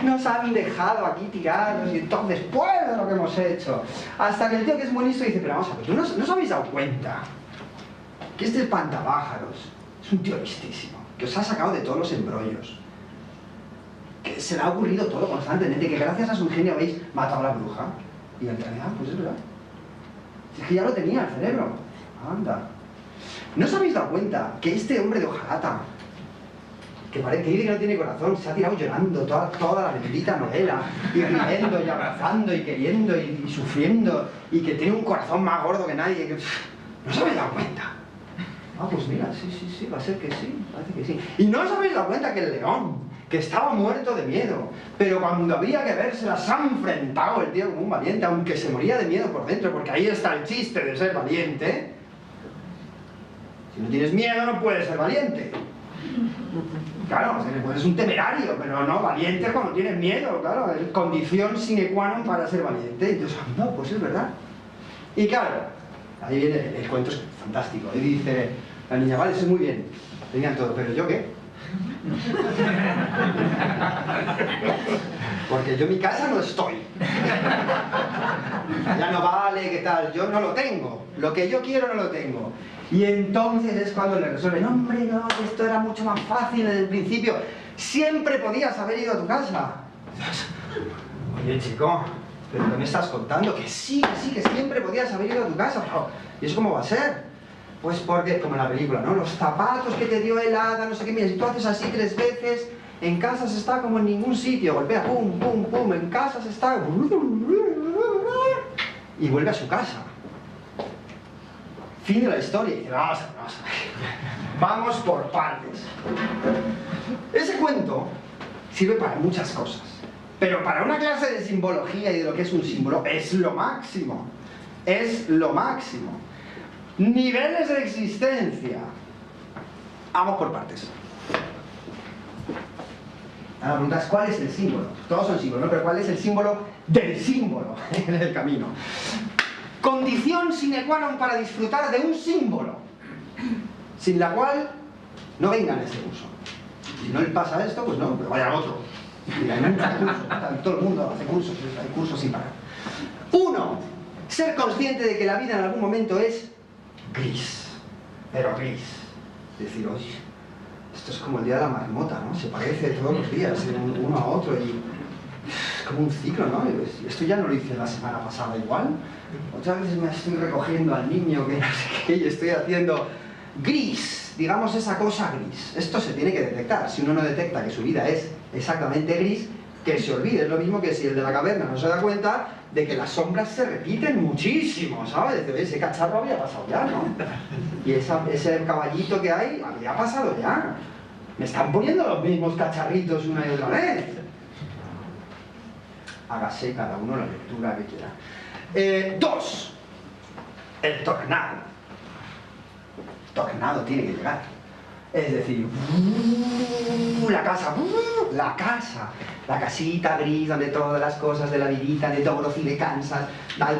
Nos han dejado aquí tirados y entonces, después de lo que hemos hecho. Hasta que el tío que es muy listo dice, pero vamos a ver, ¿tú no os habéis dado cuenta que este espantapájaros es un tío listísimo, que os ha sacado de todos los embrollos, que se le ha ocurrido todo constantemente, que gracias a su ingenio habéis matado a la bruja? Y en realidad, pues es verdad. Es que ya lo tenía el cerebro. Anda. ¿No os habéis dado cuenta que este hombre de hojalata, que parece que dice que no tiene corazón, se ha tirado llorando toda la bendita novela, y riendo, y abrazando, y queriendo, y sufriendo, y que tiene un corazón más gordo que nadie? ¿No os habéis dado cuenta? Ah, pues mira, sí, va a ser que sí, parece que sí. ¿Y no os habéis dado cuenta que el león, que estaba muerto de miedo, pero cuando había que vérselas ha enfrentado el tío como un valiente, aunque se moría de miedo por dentro, porque ahí está el chiste de ser valiente? Si no tienes miedo no puedes ser valiente. Claro, eres un temerario, pero no, valiente es cuando tienes miedo, claro, es condición sine qua non para ser valiente. Entonces, no, pues es verdad. Y claro, ahí viene el cuento, es fantástico, y dice la niña, vale, eso es muy bien, tenían todo, pero ¿yo qué? Porque yo en mi casa no estoy. Ya no vale, ¿qué tal? Yo no lo tengo. Lo que yo quiero no lo tengo. Y entonces es cuando le resuelven, hombre, no, esto era mucho más fácil desde el principio. Siempre podías haber ido a tu casa. Oye, chico, ¿pero qué me estás contando? Que sí, que siempre podías haber ido a tu casa. Pero, ¿y eso cómo va a ser? Pues porque, como en la película, ¿no? Los zapatos que te dio el hada, no sé qué, mira, si tú haces así 3 veces, en casa se está como en ningún sitio, golpea, pum, pum, pum, en casa se está... Y vuelve a su casa. Fin de la historia. Y dice, vamos a ver. Vamos por partes. Ese cuento sirve para muchas cosas, pero para una clase de simbología y de lo que es un símbolo, es lo máximo. Es lo máximo. Niveles de existencia. Vamos por partes. Ahora la pregunta es, ¿cuál es el símbolo? Todos son símbolos, ¿no? Pero ¿cuál es el símbolo del símbolo en el camino? Condición sine qua non para disfrutar de un símbolo, sin la cual no vengan a ese curso. Si no le pasa esto, pues no, pero vaya otro. Y hay muchos cursos, todo el mundo hace cursos, hay cursos sin parar. 1. Ser consciente de que la vida en algún momento es gris, pero gris. Es decir, oye, esto es como el día de la marmota, ¿no? Se parece todos los días uno a otro y es como un ciclo, ¿no? Esto ya no lo hice la semana pasada igual. Otras veces me estoy recogiendo al niño que no sé qué y estoy haciendo gris, digamos esa cosa gris. Esto se tiene que detectar. Si uno no detecta que su vida es exactamente gris, que se olvide. Es lo mismo que si el de la caverna no se da cuenta de que las sombras se repiten muchísimo, ¿sabes? Ese cacharro había pasado ya, ¿no? Y ese caballito que hay había pasado ya. Me están poniendo los mismos cacharritos una y otra vez. Hágase cada uno la lectura que quiera. 2. El tornado. El tornado tiene que llegar. Es decir, la casa, la casita gris donde todas las cosas de la vidita, de Dorothy de Kansas,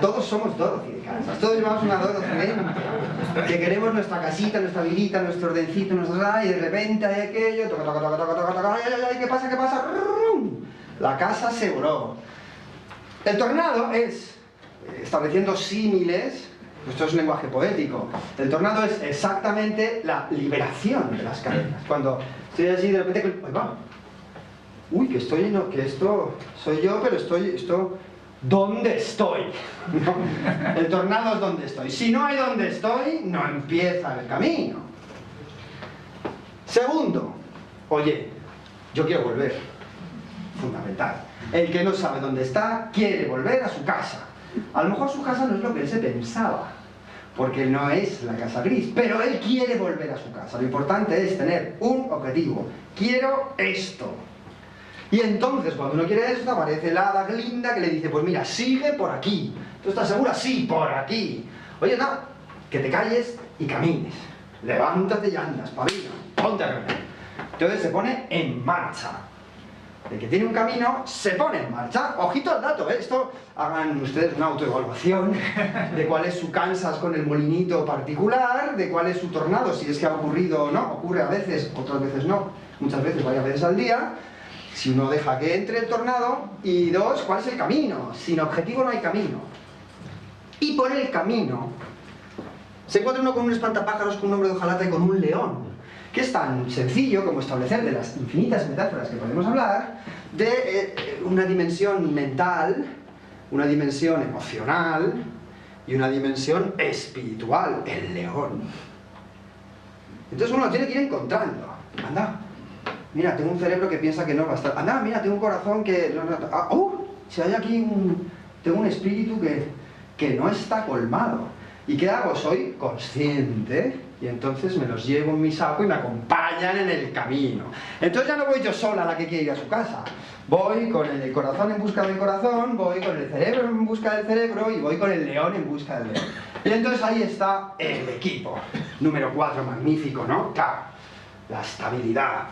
todos somos Dorothy de Kansas, todos llevamos una Dorothy dentro, que queremos nuestra casita, nuestra vidita, nuestro ordencito, y de repente hay aquello, ay, ¿qué pasa? ¿Qué pasa? La casa se voló. El tornado es, estableciendo símiles, esto es un lenguaje poético. El tornado es exactamente la liberación de las cadenas. Cuando estoy así de repente, ¡ay, va! Uy, que estoy, no, que esto soy yo, pero ¿dónde estoy? ¿No? El tornado es donde estoy. Si no hay donde estoy, no empieza el camino. Segundo, oye, yo quiero volver. Fundamental. El que no sabe dónde está, quiere volver a su casa. A lo mejor su casa no es lo que él se pensaba, porque no es la casa gris, pero él quiere volver a su casa. Lo importante es tener un objetivo. Quiero esto. Y entonces, cuando uno quiere esto, aparece la hada Glinda que le dice, pues mira, sigue por aquí. ¿Tú estás segura? Sí, por aquí. Oye, no, que te calles y camines. Levántate y anda, espabila, ponte a caminar. Entonces se pone en marcha. El que tiene un camino se pone en marcha. Ojito al dato, ¿eh? Esto, hagan ustedes una autoevaluación de cuál es su Kansas con el molinito particular, de cuál es su tornado, si es que ha ocurrido o no. Ocurre a veces, otras veces no, muchas veces, varias veces al día. Si uno deja que entre el tornado. Y 2, ¿cuál es el camino? Sin objetivo no hay camino. Y por el camino se encuentra uno con un espantapájaros, con un hombre de hojalata y con un león, que es tan sencillo como establecer de las infinitas metáforas que podemos hablar de una dimensión mental, una dimensión emocional y una dimensión espiritual, el león. Entonces uno lo tiene que ir encontrando. Anda, mira, tengo un cerebro que piensa que no va a estar. Anda, mira, tengo un corazón que... si hay aquí tengo un espíritu que no está colmado. ¿Y qué hago? Soy consciente y entonces me los llevo en mi saco y me acompañan en el camino. Entonces ya no voy yo sola la que quiere ir a su casa. Voy con el corazón en busca del corazón, voy con el cerebro en busca del cerebro y voy con el león en busca del león. Y entonces ahí está el equipo. Número 4, magnífico, ¿no? Claro. La estabilidad,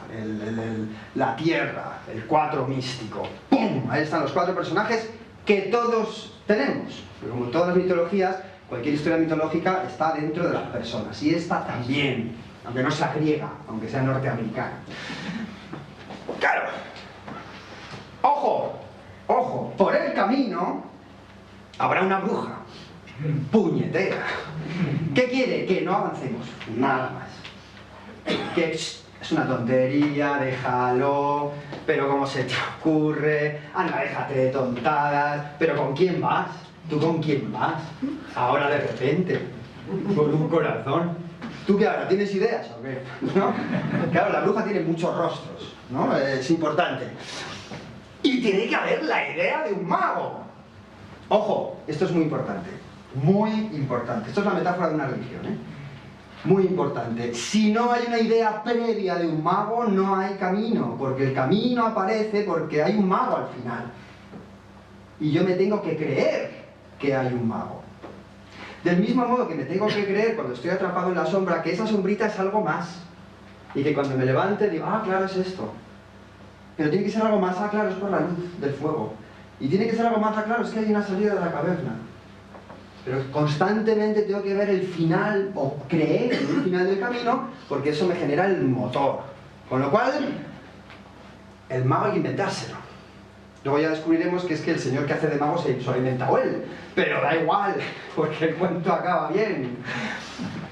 la tierra, el 4 místico. ¡Pum! Ahí están los 4 personajes que todos tenemos. Pero como en todas las mitologías, cualquier historia mitológica está dentro de las personas. Y esta también, aunque no sea griega, aunque sea norteamericana. ¡Claro! ¡Ojo! ¡Ojo! Por el camino habrá una bruja puñetera. ¿Qué quiere? Que no avancemos. Nada más. Que es una tontería, déjalo, pero ¿cómo se te ocurre? Anda, déjate de tontadas. ¿Pero con quién vas? ¿Tú con quién vas? Ahora de repente, con un corazón. ¿Tú qué ahora? ¿Tienes ideas o qué? ¿No? Claro, la bruja tiene muchos rostros, ¿no? Es importante. Y tiene que haber la idea de un mago. Ojo, esto es muy importante. Muy importante. Esto es la metáfora de una religión, ¿eh? Muy importante. Si no hay una idea previa de un mago, no hay camino. Porque el camino aparece porque hay un mago al final. Y yo me tengo que creer que hay un mago. Del mismo modo que me tengo que creer cuando estoy atrapado en la sombra que esa sombrita es algo más. Y que cuando me levante digo, ah, claro, es esto. pero tiene que ser algo más, claro, es por la luz del fuego. Y tiene que ser algo más, claro, es que hay una salida de la caverna. Pero constantemente tengo que ver el final, o creer en el final del camino, porque eso me genera el motor. Con lo cual, el mago hay que inventárselo. Luego ya descubriremos que es que el señor que hace de mago se lo ha inventado él. Pero da igual, porque el cuento acaba bien.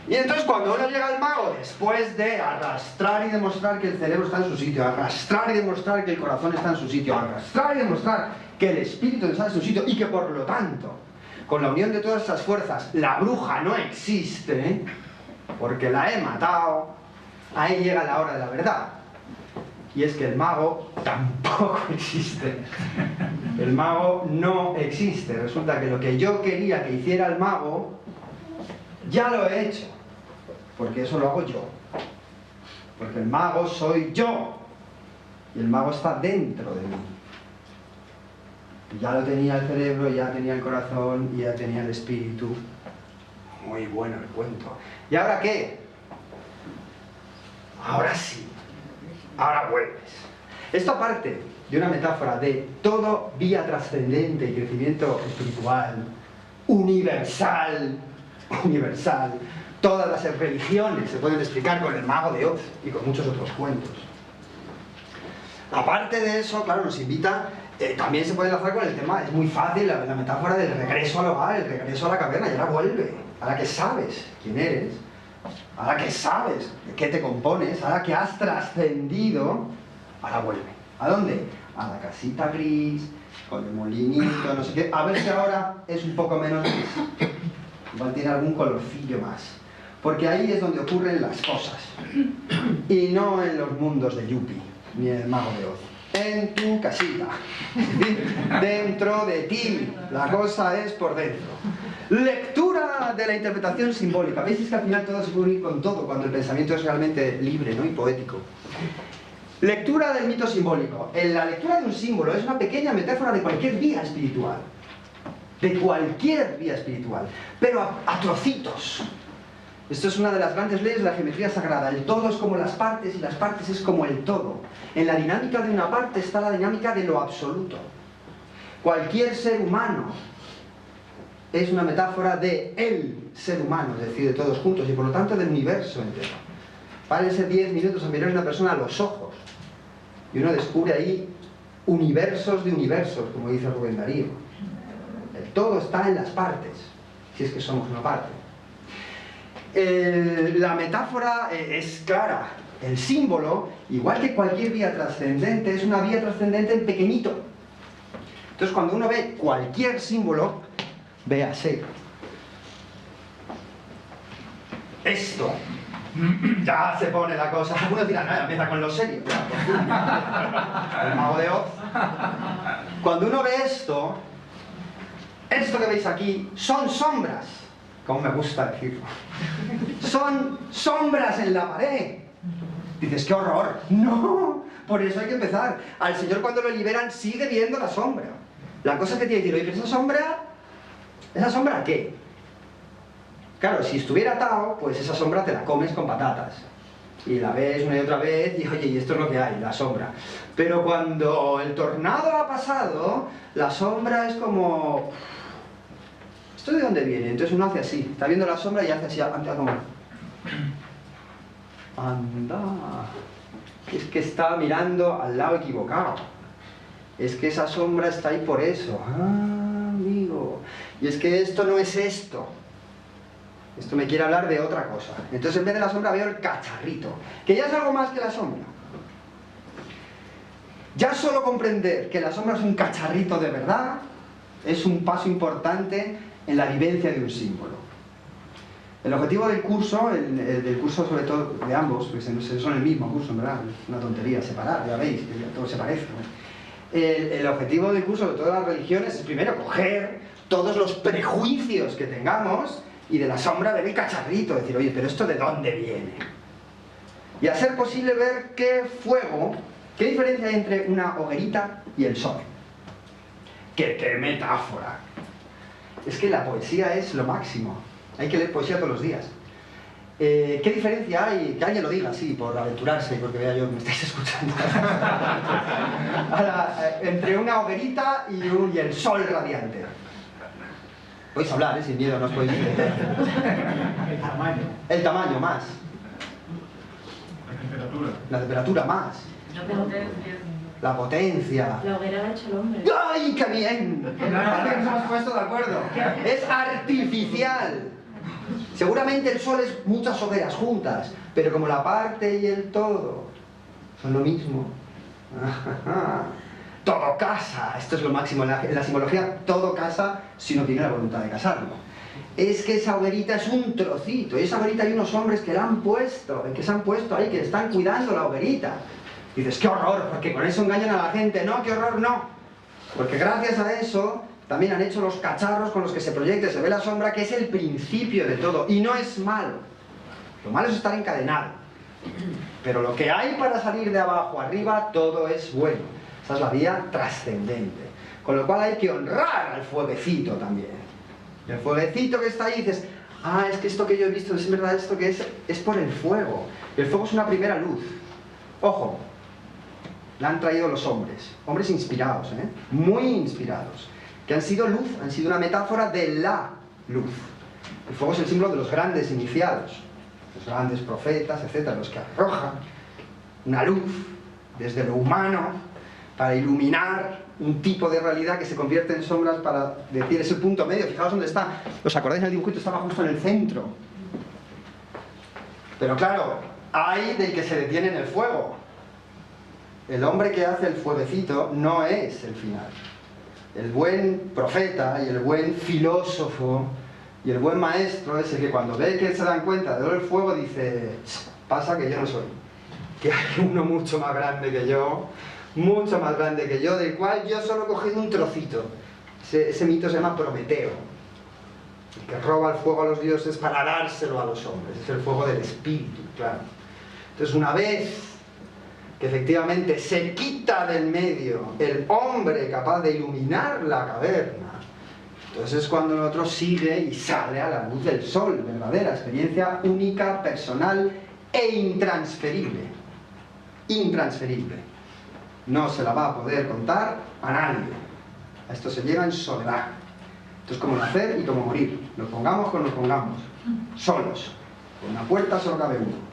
Y entonces cuando uno llega al mago, después de arrastrar y demostrar que el cerebro está en su sitio, arrastrar y demostrar que el corazón está en su sitio, arrastrar y demostrar que el espíritu está en su sitio y que por lo tanto, con la unión de todas esas fuerzas, la bruja no existe, porque la he matado, ahí llega la hora de la verdad. Y es que el mago tampoco existe. El mago no existe. Resulta que lo que yo quería que hiciera el mago, ya lo he hecho. Porque eso lo hago yo. Porque el mago soy yo. Y el mago está dentro de mí. Ya lo tenía el cerebro, ya tenía el corazón, ya tenía el espíritu. Muy bueno el cuento. ¿Y ahora qué? Ahora sí. Ahora vuelves. Esto aparte de una metáfora de todo vía trascendente y crecimiento espiritual, universal, todas las religiones se pueden explicar con el Mago de Oz y con muchos otros cuentos. Aparte de eso, claro, nos invita, también se puede enlazar con el tema, es muy fácil, la metáfora del regreso al hogar, el regreso a la caverna, y ahora vuelve, ahora que sabes quién eres, ahora que sabes de qué te compones, ahora que has trascendido, ahora vuelve. ¿A dónde? A la casita gris, con el molinito, no sé qué, a ver si ahora es un poco menos gris. Igual tiene algún colorcillo más. Porque ahí es donde ocurren las cosas. Y no en los mundos de Yuppie, ni en el Mago de Oz. En tu casita. Dentro de ti. La cosa es por dentro. Lectura de la interpretación simbólica. ¿Veis? Es que al final todo se puede unir con todo, cuando el pensamiento es realmente libre, ¿no? Y poético. Lectura del mito simbólico. En la lectura de un símbolo es una pequeña metáfora de cualquier vía espiritual. De cualquier vía espiritual. Pero a trocitos. Esto es una de las grandes leyes de la geometría sagrada. El todo es como las partes y las partes es como el todo. En la dinámica de una parte está la dinámica de lo absoluto. Cualquier ser humano es una metáfora de el ser humano, es decir, de todos juntos, y por lo tanto del universo entero. Párense 10 minutos a mirar a una persona a los ojos y uno descubre ahí universos de universos, como dice Rubén Darío. El todo está en las partes, si es que somos una parte. La metáfora es clara. El símbolo, igual que cualquier vía trascendente, es una vía trascendente en pequeñito. Entonces cuando uno ve cualquier símbolo, véase esto. Ya se pone la cosa. Algunos dirán, no, empieza con lo serio. El Mago de Oz. Cuando uno ve esto que veis aquí son sombras. Como me gusta decirlo. Son sombras en la pared. Dices, ¡qué horror! No, por eso hay que empezar. Al señor cuando lo liberan sigue viendo la sombra. La cosa que tiene que decir, oye, ¿esa sombra qué? Claro, si estuviera atado, pues esa sombra te la comes con patatas. Y la ves una y otra vez y, oye, y esto es lo que hay, la sombra. Pero cuando el tornado ha pasado, la sombra es como... ¿Esto de dónde viene? Entonces uno hace así, está viendo la sombra y hace así, como... Anda, es que está mirando al lado equivocado. Es que esa sombra está ahí por eso. Ah, amigo. Y es que esto no es esto. Esto me quiere hablar de otra cosa. Entonces en vez de la sombra veo el cacharrito, que ya es algo más que la sombra. Ya solo comprender que la sombra es un cacharrito de verdad es un paso importante en la vivencia de un símbolo. El objetivo del curso, del curso sobre todo de ambos, porque son el mismo curso, en verdad, es una tontería separar, ya veis, que ya todo se parece, ¿no? El objetivo del curso de todas las religiones es primero coger todos los prejuicios que tengamos y de la sombra ver el cacharrito, decir, oye, pero ¿esto de dónde viene? Y hacer posible ver qué fuego, qué diferencia hay entre una hoguerita y el sol. ¡Qué metáfora! Es que la poesía es lo máximo. Hay que leer poesía todos los días. ¿Qué diferencia hay? Que alguien lo diga, sí, por aventurarse y porque vea yo que me estáis escuchando. Ahora, entre una hoguerita y el sol radiante. Podéis hablar, sin miedo, no os podéis... El tamaño. El tamaño, más. La temperatura. La temperatura, más. La potencia. La hoguera la ha hecho el hombre. ¡Ay, qué bien! Parece que nos hemos puesto de acuerdo. Es artificial. Seguramente el sol es muchas hogueras juntas, pero como la parte y el todo son lo mismo. Todo casa. Esto es lo máximo en la simbología. Todo casa si uno tiene la voluntad de casarlo. Es que esa hoguerita es un trocito. Y esa hoguerita hay unos hombres que la han puesto, que se han puesto ahí, que están cuidando la hoguerita. Y dices, qué horror, porque con eso engañan a la gente. No, qué horror, no. Porque gracias a eso también han hecho los cacharros con los que se proyecta, se ve la sombra, que es el principio de todo. Y no es malo. Lo malo es estar encadenado. Pero lo que hay para salir de abajo arriba, todo es bueno. Esa es la vía trascendente. Con lo cual hay que honrar al fueguecito también. Y el fueguecito que está ahí, dices, ah, es que esto que yo he visto, es verdad esto que es por el fuego. Y el fuego es una primera luz. Ojo, la han traído los hombres. Hombres inspirados, muy inspirados. Que han sido luz, han sido una metáfora de la luz. El fuego es el símbolo de los grandes iniciados. Los grandes profetas, etcétera, los que arrojan una luz desde lo humano para iluminar un tipo de realidad que se convierte en sombras para decir, es el punto medio. Fijaos dónde está. ¿Os acordáis en el dibujito? Estaba justo en el centro. Pero claro, hay del que se detiene en el fuego. El hombre que hace el fueguecito no es el final. El buen profeta y el buen filósofo y el buen maestro es el que cuando ve que se dan cuenta de el fuego dice, pasa que yo no soy, que hay uno mucho más grande que yo, mucho más grande que yo, del cual yo solo he cogido un trocito. Ese mito se llama Prometeo, el que roba el fuego a los dioses para dárselo a los hombres. Es el fuego del espíritu, claro. Entonces, una vez que efectivamente se quita del medio el hombre capaz de iluminar la caverna, entonces es cuando el otro sigue y sale a la luz del sol, verdadera experiencia única, personal e intransferible. Intransferible. No se la va a poder contar a nadie. A esto se llega en soledad. Esto es como nacer y como morir. Nos pongamos como nos pongamos. Solos. Con una puerta solo cabe uno.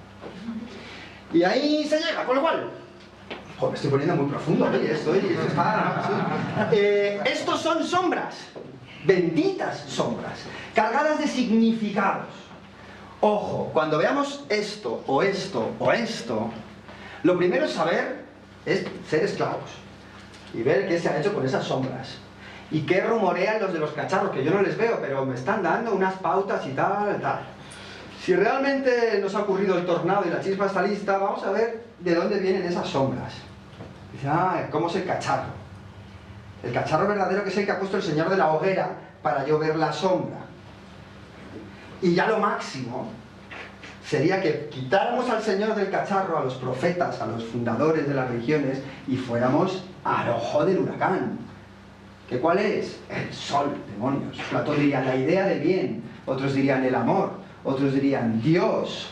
Y ahí se llega, con lo cual... Joder, me estoy poniendo muy profundo, oye, esto está... Sí. Estos son sombras. Benditas sombras. Cargadas de significados. Ojo, cuando veamos esto, o esto, o esto, lo primero es saber, es ser esclavos. Y ver qué se ha hecho con esas sombras. Y qué rumorean los de los cacharros, que yo no les veo, pero me están dando unas pautas y tal, tal. Si realmente nos ha ocurrido el tornado y la chispa está lista, vamos a ver de dónde vienen esas sombras. Dice, ¿cómo es el cacharro? El cacharro verdadero, que es el que ha puesto el señor de la hoguera para yo ver la sombra. Y ya lo máximo sería que quitáramos al señor del cacharro, a los profetas, a los fundadores de las religiones, y fuéramos al ojo del huracán. ¿Que cuál es? El sol, demonios. Platón diría la idea del bien, otros dirían el amor, otros dirían Dios.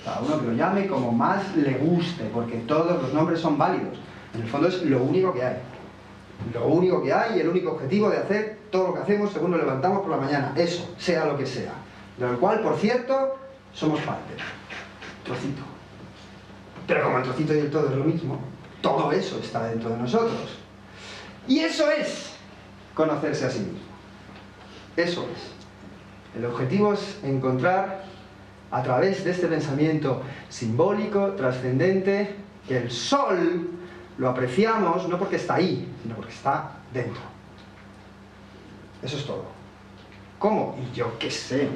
Cada uno que lo llame como más le guste, porque todos los nombres son válidos. En el fondo es lo único que hay. Lo único que hay y el único objetivo de hacer todo lo que hacemos según nos levantamos por la mañana. Eso, sea lo que sea. De lo cual, por cierto, somos parte. Trocito. Pero como el trocito y el todo es lo mismo, todo eso está dentro de nosotros. Y eso es conocerse a sí mismo. Eso es. El objetivo es encontrar, a través de este pensamiento simbólico, trascendente, que el sol lo apreciamos no porque está ahí, sino porque está dentro. Eso es todo. ¿Cómo? Y yo qué sé,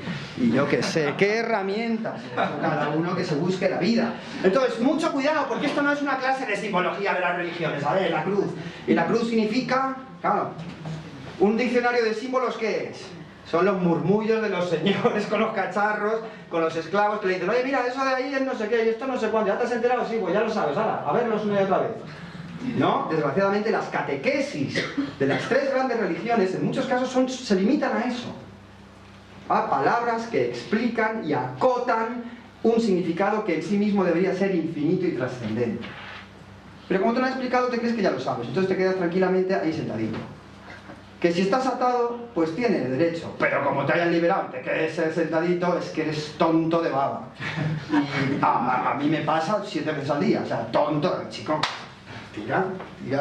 ¿qué herramientas? Cada uno que se busque la vida. Entonces, mucho cuidado, porque esto no es una clase de simbología de las religiones. A ver, la cruz. Y la cruz significa, claro, un diccionario de símbolos, ¿qué es? Son los murmullos de los señores con los cacharros, con los esclavos que le dicen, oye, mira, eso de ahí es no sé qué, y esto no sé cuánto, ¿ya te has enterado? Sí, pues ya lo sabes, ahora, a verlos una y otra vez. ¿No? Desgraciadamente las catequesis de las tres grandes religiones en muchos casos se limitan a eso. a palabras que explican y acotan un significado que en sí mismo debería ser infinito y trascendente. Pero como te lo han explicado, te crees que ya lo sabes, entonces te quedas tranquilamente ahí sentadito. Que si estás atado, pues tienes derecho, pero como te hayan liberado y te quedes sentadito, es que eres tonto de baba. Y a mí me pasa 7 veces al día, o sea, tonto, chico, tira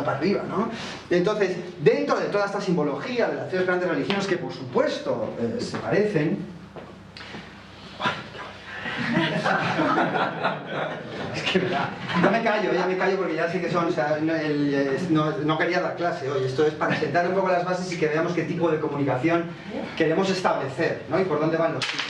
para arriba, ¿no? Entonces, dentro de toda esta simbología de las 3 grandes religiones, que por supuesto se parecen, es que verdad, ya me callo porque ya sé que son, o sea, no quería dar clase hoy, esto es para sentar un poco las bases y que veamos qué tipo de comunicación queremos establecer, ¿no? Y por dónde van los tiros.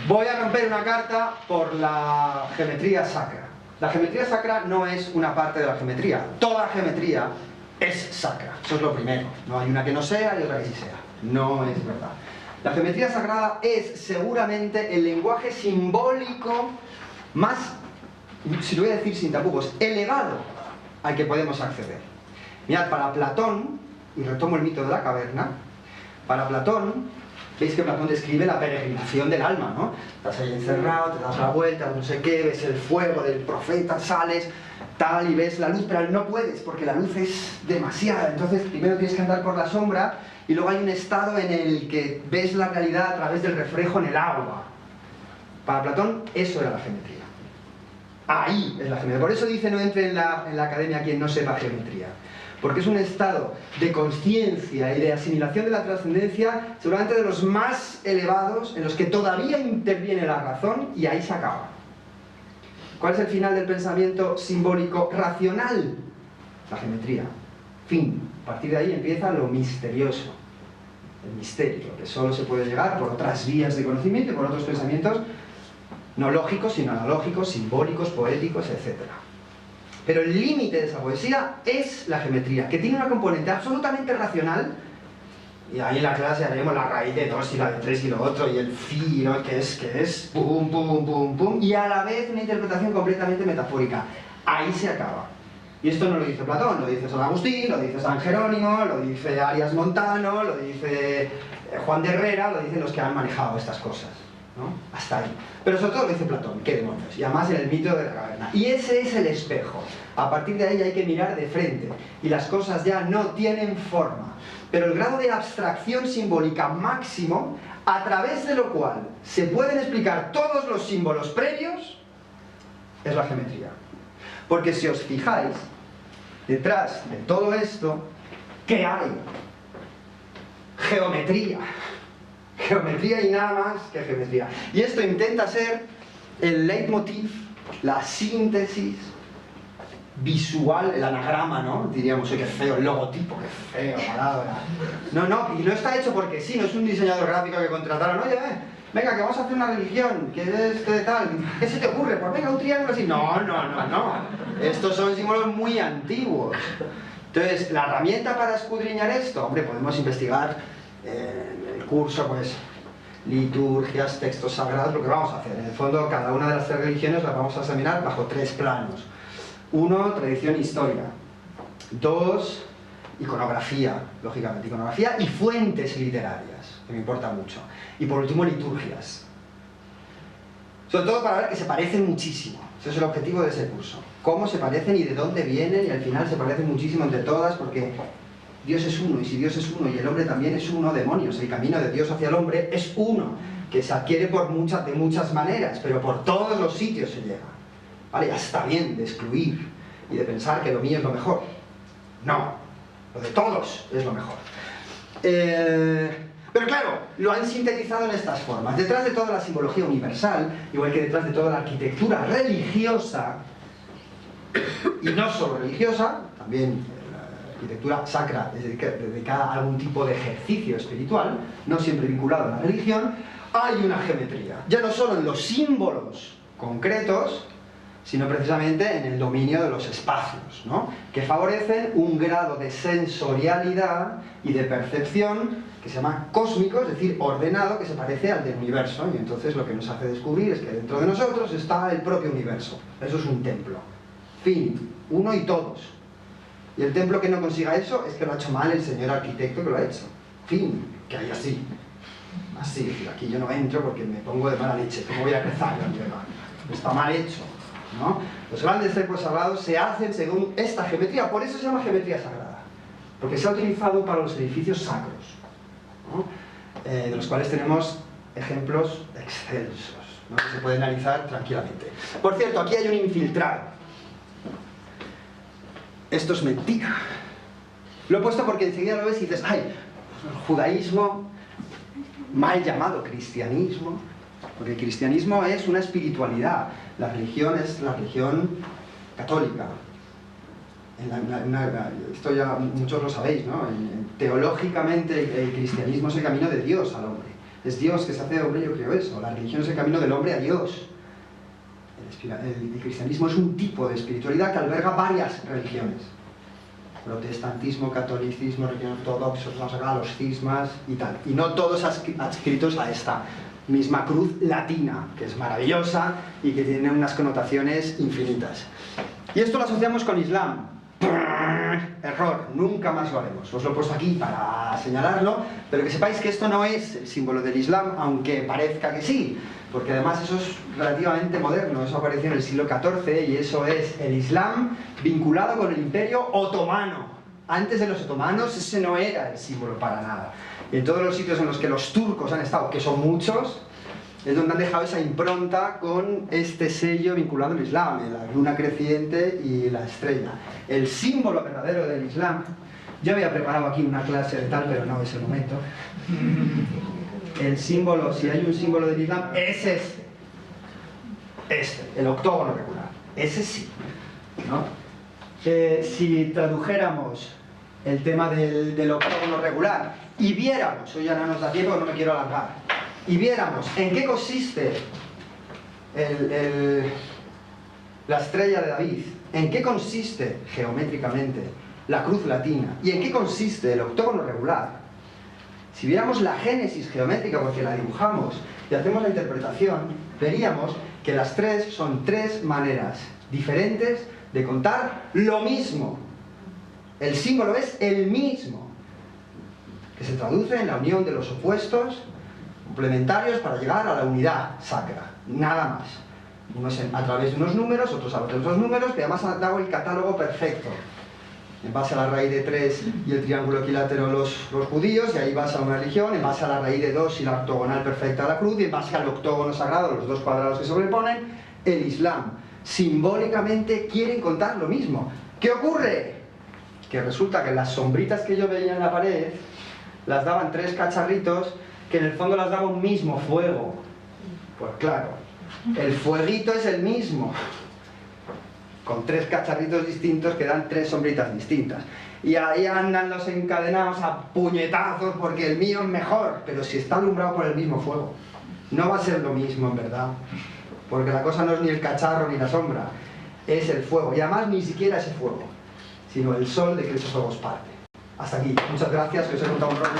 Voy a romper una carta por la geometría sacra. La geometría sacra no es una parte de la geometría, toda geometría es sacra, eso es lo primero, no hay una que no sea y otra que sí sea, no es verdad. La geometría sagrada es seguramente el lenguaje simbólico más, si lo voy a decir sin tapujos, elevado al que podemos acceder. Mirad, para Platón, y retomo el mito de la caverna, para Platón, veis que Platón describe la peregrinación del alma, ¿no? Estás ahí encerrado, te das la vuelta, no sé qué, ves el fuego del profeta, sales, tal, y ves la luz, pero no puedes, porque la luz es demasiada, entonces primero tienes que andar por la sombra, y luego hay un estado en el que ves la realidad a través del reflejo en el agua. Para Platón, eso era la geometría. Ahí es la geometría. Por eso dice no entre en la academia quien no sepa geometría. Porque es un estado de conciencia y de asimilación de la trascendencia seguramente de los más elevados, en los que todavía interviene la razón y ahí se acaba. ¿Cuál es el final del pensamiento simbólico racional? La geometría. Fin. A partir de ahí empieza lo misterioso, el misterio, que solo se puede llegar por otras vías de conocimiento y por otros pensamientos no lógicos, sino analógicos, simbólicos, poéticos, etc. Pero el límite de esa poesía es la geometría, que tiene una componente absolutamente racional, y ahí en la clase haremos la raíz de 2 y la de 3 y lo otro, y el phi, ¿no? que es pum, pum, pum, pum, y a la vez una interpretación completamente metafórica. Ahí se acaba. Y esto no lo dice Platón, lo dice San Agustín, lo dice San Jerónimo, lo dice Arias Montano, lo dice Juan de Herrera, lo dicen los que han manejado estas cosas, ¿no? Hasta ahí. Pero sobre todo lo dice Platón, qué demonios, y además en el mito de la caverna. Y ese es el espejo. A partir de ahí hay que mirar de frente, y las cosas ya no tienen forma. Pero el grado de abstracción simbólica máximo, a través de lo cual se pueden explicar todos los símbolos previos, es la geometría. Porque si os fijáis, detrás de todo esto, ¿qué hay? Geometría. Geometría y nada más que geometría. Y esto intenta ser el leitmotiv, la síntesis visual, el anagrama, ¿no? Diríamos, oye, qué feo, el logotipo, qué feo, palabra. No, y no está hecho porque sí, no es un diseñador gráfico que contrataron, oye, venga, que vamos a hacer una religión, que es tal, ¿qué se te ocurre? Pues venga, un triángulo así. No. Estos son símbolos muy antiguos. Entonces, la herramienta para escudriñar esto, hombre, podemos investigar en el curso, pues, liturgias, textos sagrados, lo que vamos a hacer. En el fondo, cada una de las 3 religiones las vamos a examinar bajo 3 planos. 1, tradición e historia. 2, iconografía, lógicamente, iconografía y fuentes literarias, que me importa mucho. Y por último, liturgias. Sobre todo para ver que se parecen muchísimo. Ese es el objetivo de ese curso. Cómo se parecen y de dónde vienen, y al final se parecen muchísimo entre todas, porque Dios es uno, y si Dios es uno y el hombre también es uno, demonios, el camino de Dios hacia el hombre es uno, que se adquiere de muchas maneras, pero por todos los sitios se llega. ¿Vale? Ya está bien de excluir y de pensar que lo mío es lo mejor. No, lo de todos es lo mejor. Pero claro, lo han sintetizado en estas formas. Detrás de toda la simbología universal, igual que detrás de toda la arquitectura religiosa, y no solo religiosa, también la arquitectura sacra dedicada a algún tipo de ejercicio espiritual, no siempre vinculado a la religión, hay una geometría. Ya no solo en los símbolos concretos, sino precisamente en el dominio de los espacios, ¿no? Que favorecen un grado de sensorialidad y de percepción que se llama cósmico, es decir, ordenado, que se parece al del universo, y entonces lo que nos hace descubrir es que dentro de nosotros está el propio universo. Eso es un templo. Fin. Uno y todos. Y el templo que no consiga eso es que lo ha hecho mal el señor arquitecto que lo ha hecho. Fin. que hay así. Así, es decir, aquí yo no entro porque me pongo de mala leche. ¿Cómo voy a rezar? Está mal hecho, ¿no? Los grandes templos sagrados se hacen según esta geometría, por eso se llama geometría sagrada, porque se ha utilizado para los edificios sacros, ¿no? De los cuales tenemos ejemplos excelsos, ¿no? Que se pueden analizar tranquilamente. Por cierto, aquí hay un infiltrado. Esto es mentira. Lo he puesto porque enseguida lo ves y dices, ¡ay! El judaísmo, mal llamado cristianismo, porque el cristianismo es una espiritualidad, la religión es la religión católica. Esto ya muchos lo sabéis, ¿no? Teológicamente el cristianismo es el camino de Dios al hombre. Es Dios que se hace hombre, yo creo eso. La religión es el camino del hombre a Dios. El cristianismo es un tipo de espiritualidad que alberga varias religiones. Protestantismo, catolicismo, religión ortodoxa, los cismas y tal. Y no todos adscritos a esta misma cruz latina, que es maravillosa y que tiene unas connotaciones infinitas. Y esto lo asociamos con Islam. Error, nunca más lo haremos. Os lo he puesto aquí para señalarlo, pero que sepáis que esto no es el símbolo del Islam, aunque parezca que sí, porque además eso es relativamente moderno, eso apareció en el siglo XIV y eso es el Islam vinculado con el Imperio Otomano. Antes de los otomanos ese no era el símbolo para nada. Y en todos los sitios en los que los turcos han estado, que son muchos, es donde han dejado esa impronta con este sello vinculado al Islam, la luna creciente y la estrella. El símbolo verdadero del Islam, yo había preparado aquí una clase de tal, pero no es el momento. El símbolo, si hay un símbolo del Islam, es este, el octógono regular. Ese sí, ¿no? Si tradujéramos el tema del octógono regular y viéramos, hoy ya no nos da tiempo, no me quiero alargar, y viéramos en qué consiste la estrella de David, en qué consiste geométricamente la cruz latina y en qué consiste el octógono regular, si viéramos la génesis geométrica, porque la dibujamos y hacemos la interpretación, veríamos que las tres son tres maneras diferentes de contar lo mismo. El símbolo es el mismo, que se traduce en la unión de los opuestos complementarios para llegar a la unidad sacra, nada más. Unos a través de unos números, otros a través de otros números, que además han dado el catálogo perfecto. En base a la raíz de 3 y el triángulo equilátero los judíos, y ahí vas a una religión, en base a la raíz de 2 y la octogonal perfecta de la cruz, y en base al octógono sagrado, los dos cuadrados que sobreponen, el Islam. Simbólicamente quieren contar lo mismo. ¿Qué ocurre? Que resulta que las sombritas que yo veía en la pared las daban tres cacharritos que en el fondo las daba un mismo fuego. Pues claro, el fueguito es el mismo, con tres cacharritos distintos que dan tres sombritas distintas. Y ahí andan los encadenados a puñetazos porque el mío es mejor, pero si está alumbrado por el mismo fuego. No va a ser lo mismo en verdad, porque la cosa no es ni el cacharro ni la sombra, es el fuego. Y además ni siquiera ese fuego, sino el sol de que esos fuegos parte. Hasta aquí. Muchas gracias, que os he contado un rollo.